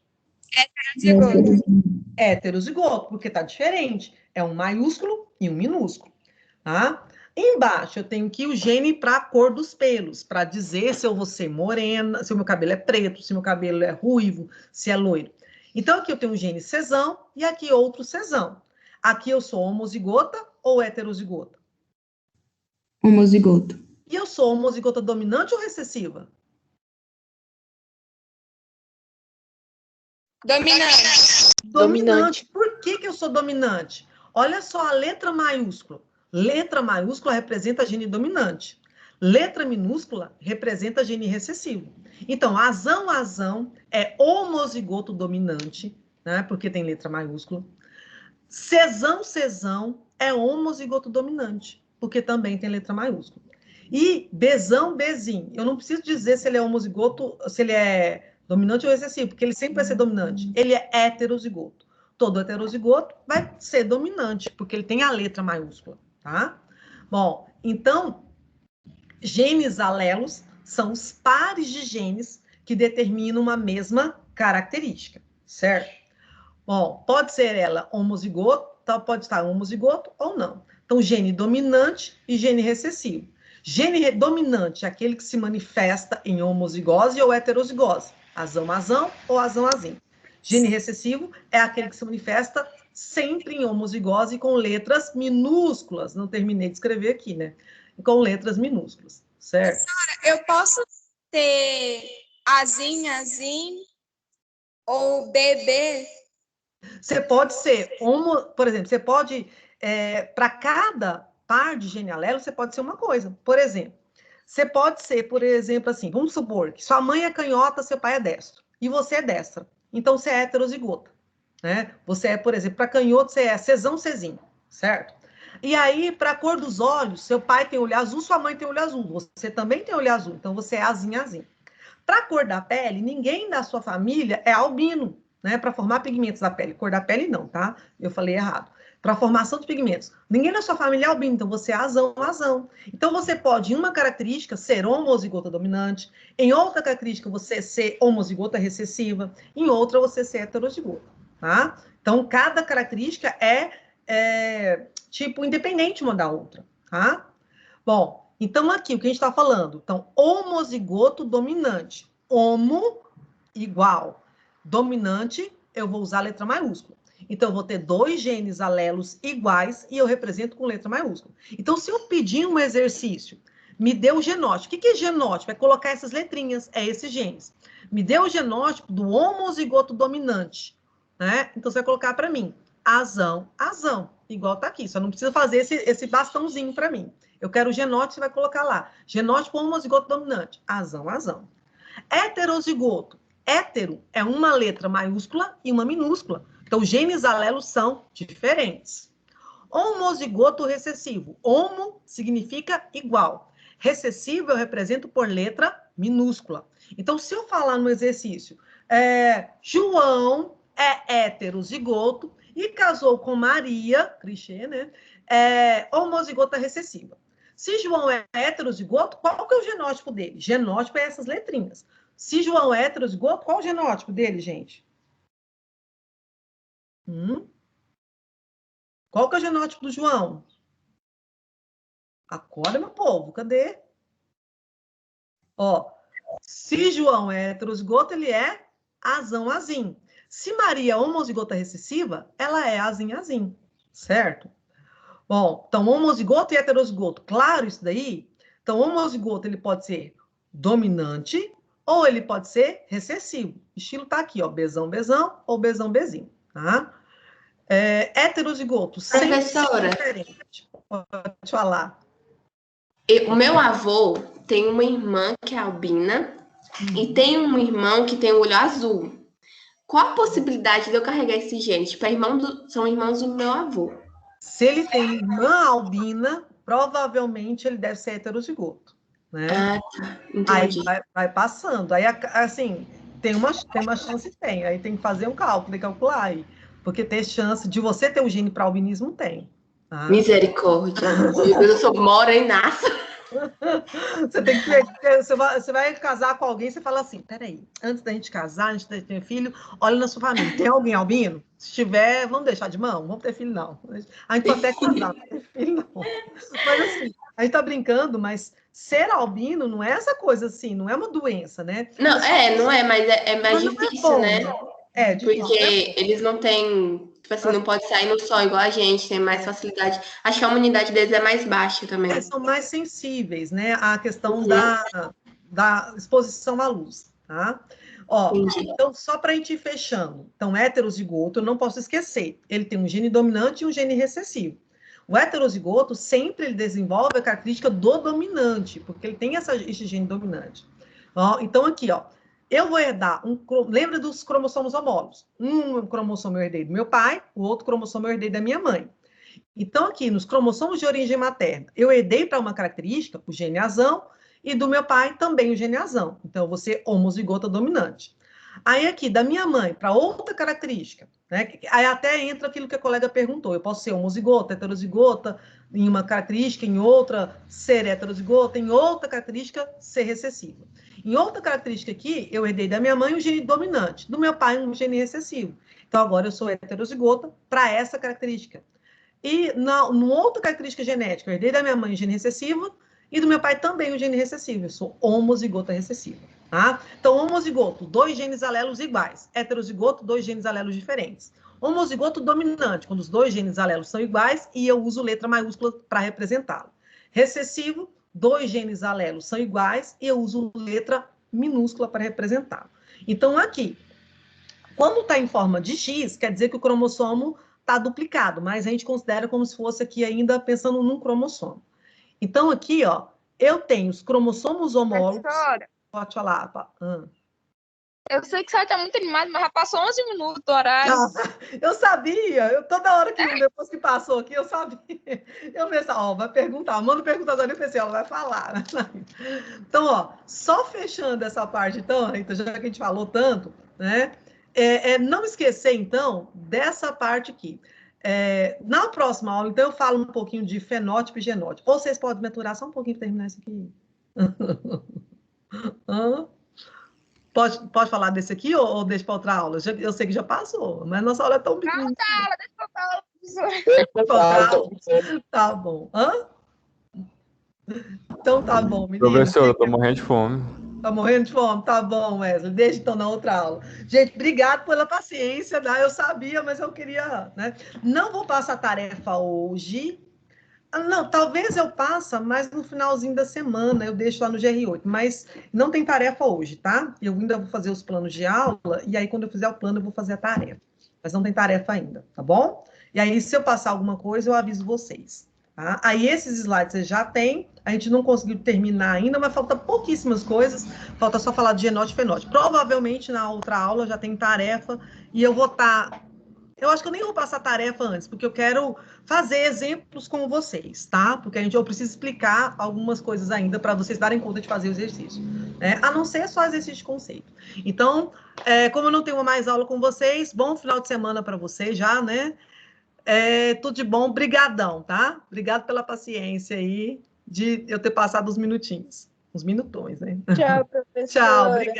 Heterozigoto. Heterozigoto, porque tá diferente. É um maiúsculo e um minúsculo. Tá? Embaixo, eu tenho aqui o gene para a cor dos pelos, para dizer se eu vou ser morena, se o meu cabelo é preto, se o meu cabelo é ruivo, se é loiro. Então, aqui eu tenho o gene Czão e aqui outro Czão. Aqui eu sou homozigota ou heterozigota? Homozigoto. E eu sou homozigota dominante ou recessiva? Dominante. Por que eu sou dominante? Olha só a letra maiúscula. Letra maiúscula representa gene dominante. Letra minúscula representa gene recessivo. Então, azão é homozigoto dominante, né? Porque tem letra maiúscula. Czão é homozigoto dominante, porque também tem letra maiúscula. E Bzão, Bzinho, eu não preciso dizer se ele é homozigoto, se ele é dominante ou recessivo, porque ele sempre vai ser dominante. Ele é heterozigoto. Todo heterozigoto vai ser dominante, porque ele tem a letra maiúscula, tá? Bom, então, genes alelos são os pares de genes que determinam uma mesma característica, certo? Bom, pode ser ela homozigoto, pode estar homozigoto ou não. Então, gene dominante e gene recessivo. Gene dominante é aquele que se manifesta em homozigose ou heterozigose, azão-azão ou azão-azim. Gene recessivo é aquele que se manifesta sempre em homozigose com letras minúsculas. Não terminei de escrever aqui, né? Com letras minúsculas, certo? Eu posso ter azim ou bebê? Você pode ser por exemplo, você pode, para cada par de gene alelo, você pode ser uma coisa. Por exemplo, você pode ser, por exemplo, assim, vamos supor que sua mãe é canhota, seu pai é destro, e você é destra. Então, você é heterozigota, né? Você é, por exemplo, para canhoto, você é Czão-Czinho, certo? E aí, para a cor dos olhos, seu pai tem olho azul, sua mãe tem olho azul, você também tem olho azul, então você é azinho. Para a cor da pele, ninguém da sua família é albino, né? Para formar pigmentos da pele. Cor da pele não, tá? Eu falei errado. Para formação de pigmentos. Ninguém da sua família é albino, então você é azão. Então você pode, em uma característica, ser homozigota dominante, em outra característica você ser homozigota recessiva, em outra você ser heterozigota, tá? Então cada característica é tipo independente uma da outra, tá? Bom, então aqui o que a gente está falando, então homozigoto dominante, homo igual, dominante eu vou usar a letra maiúscula. Então, eu vou ter 2 genes alelos iguais e eu represento com letra maiúscula. Então, se eu pedir um exercício, me dê o genótipo. O que é genótipo? É colocar essas letrinhas, é esses genes. Me dê o genótipo do homozigoto dominante, né? Então, você vai colocar para mim, azão, igual tá aqui. Só não precisa fazer esse bastãozinho para mim. Eu quero o genótipo, você vai colocar lá. Genótipo homozigoto dominante, azão. Heterozigoto. Hétero é uma letra maiúscula e uma minúscula. Então, os genes alelos são diferentes. Homozigoto recessivo. Homo significa igual. Recessivo eu represento por letra minúscula. Então, se eu falar no exercício, João é heterozigoto e casou com Maria, clichê, né? Homozigota recessiva. Se João é heterozigoto, qual que é o genótipo dele? Genótipo é essas letrinhas. Se João é heterozigoto, qual o genótipo dele, gente? Qual que é o genótipo do João? Acorda, meu povo, cadê? Ó, se João é heterozigoto, ele é azão-azim. Se Maria é homozigota recessiva, ela é azim-azim, certo? Bom, então homozigoto e heterozigoto, claro isso daí? Então, homozigoto, ele pode ser dominante ou ele pode ser recessivo. O estilo tá aqui, ó, Bzão ou Bzão, tá? Heterozigoto, Professora, diferente. Pode falar. O meu avô tem uma irmã que é albina e tem um irmão que tem o olho azul. Qual a possibilidade de eu carregar esse gene? Tipo, são irmãos do meu avô. Se ele tem irmã albina, provavelmente ele deve ser heterozigoto, né? Ah, tá. Entendi. Aí vai passando. Aí, assim, tem uma chance, tem. Aí tem que fazer um cálculo, tem que calcular aí. Porque ter chance de você ter o gene para albinismo, tem. Tá? Misericórdia. Eu sou morenaça. Você tem que ter, você vai casar com alguém, você fala assim, peraí, antes da gente casar, antes de ter filho, olha na sua família, tem alguém albino? Se tiver, vamos deixar de mão? Vamos ter filho, não. A gente pode até casar, não ter filho, não. Mas assim, a gente tá brincando, mas ser albino não é essa coisa assim, não é uma doença, né? Não, não é, mas é mais difícil, né? É difícil. Porque eles não têm, tipo assim, não pode sair no sol igual a gente, tem mais facilidade. Acho que a imunidade deles é mais baixa também. Eles são mais sensíveis, né? À questão da exposição à luz, tá? Ó, então, só para a gente ir fechando. Então, heterozigoto, eu não posso esquecer. Ele tem um gene dominante e um gene recessivo. O heterozigoto sempre ele desenvolve a característica do dominante, porque ele tem esse gene dominante. Ó, então, aqui, ó. Eu vou herdar lembra dos cromossomos homólogos? Um cromossomo eu herdei do meu pai, o outro cromossomo eu herdei da minha mãe. Então, aqui, nos cromossomos de origem materna, eu herdei para uma característica, o gene azão, e do meu pai também o gene azão. Então, eu vou ser homozigota dominante. Aí, aqui, da minha mãe, para outra característica, né? Aí até entra aquilo que a colega perguntou. Eu posso ser homozigota, heterozigota, em uma característica, em outra, ser heterozigota, em outra característica, ser recessiva. Em outra característica aqui, eu herdei da minha mãe um gene dominante, do meu pai um gene recessivo. Então, agora eu sou heterozigota para essa característica. E numa outra característica genética, eu herdei da minha mãe o gene recessivo e do meu pai também o gene recessivo. Eu sou homozigota recessiva. Tá? Então, homozigoto, 2 genes alelos iguais. Heterozigoto, 2 genes alelos diferentes. Homozigoto dominante, quando os 2 genes alelos são iguais e eu uso letra maiúscula para representá-lo. Recessivo, 2 genes alelos são iguais e eu uso letra minúscula para representá-lo. Então, aqui, quando está em forma de X, quer dizer que o cromossomo está duplicado, mas a gente considera como se fosse aqui ainda pensando num cromossomo. Então, aqui, ó, eu tenho os cromossomos homólogos. Pode falar, pá. Eu sei que você está muito animado, mas já passou 11 minutos do horário. Eu sabia, toda hora que depois que passou aqui, eu sabia. Eu pensei, ó, vai perguntar, manda o perguntador, eu pensei, ela vai falar. Então, ó, só fechando essa parte, então, já que a gente falou tanto, né? Não esquecer, então, dessa parte aqui. Na próxima aula, então, eu falo um pouquinho de fenótipo e genótipo. Ou vocês podem me aturar só um pouquinho para terminar isso aqui? Pode falar desse aqui ou deixa para outra aula? Eu sei que já passou, mas nossa aula é tão pequena. Outra aula, deixa para outra aula. Tá bom. Então tá bom, menino. Professor, eu tô morrendo de fome. Tá morrendo de fome? Tá bom, Wesley. Deixa então na outra aula. Gente, obrigado pela paciência, né? Eu sabia, mas eu queria, né? Não vou passar tarefa hoje. Não, talvez eu passe, mas no finalzinho da semana eu deixo lá no GR8, mas não tem tarefa hoje, tá? Eu ainda vou fazer os planos de aula, e aí quando eu fizer o plano eu vou fazer a tarefa. Mas não tem tarefa ainda, tá bom? E aí, se eu passar alguma coisa, eu aviso vocês, tá? Aí esses slides vocês já têm, a gente não conseguiu terminar ainda, mas falta pouquíssimas coisas, falta só falar de genótipo e fenótipo. Provavelmente na outra aula já tem tarefa, e eu vou estar... Eu acho que eu nem vou passar tarefa antes, porque eu quero fazer exemplos com vocês, tá? Porque eu preciso explicar algumas coisas ainda para vocês darem conta de fazer o exercício. A não ser só exercício de conceito. Então, como eu não tenho mais aula com vocês, bom final de semana para vocês já, né? Tudo de bom, brigadão, tá? Obrigado pela paciência aí de eu ter passado uns minutinhos. Uns minutões, né? Tchau, professora. Tchau, obrigada.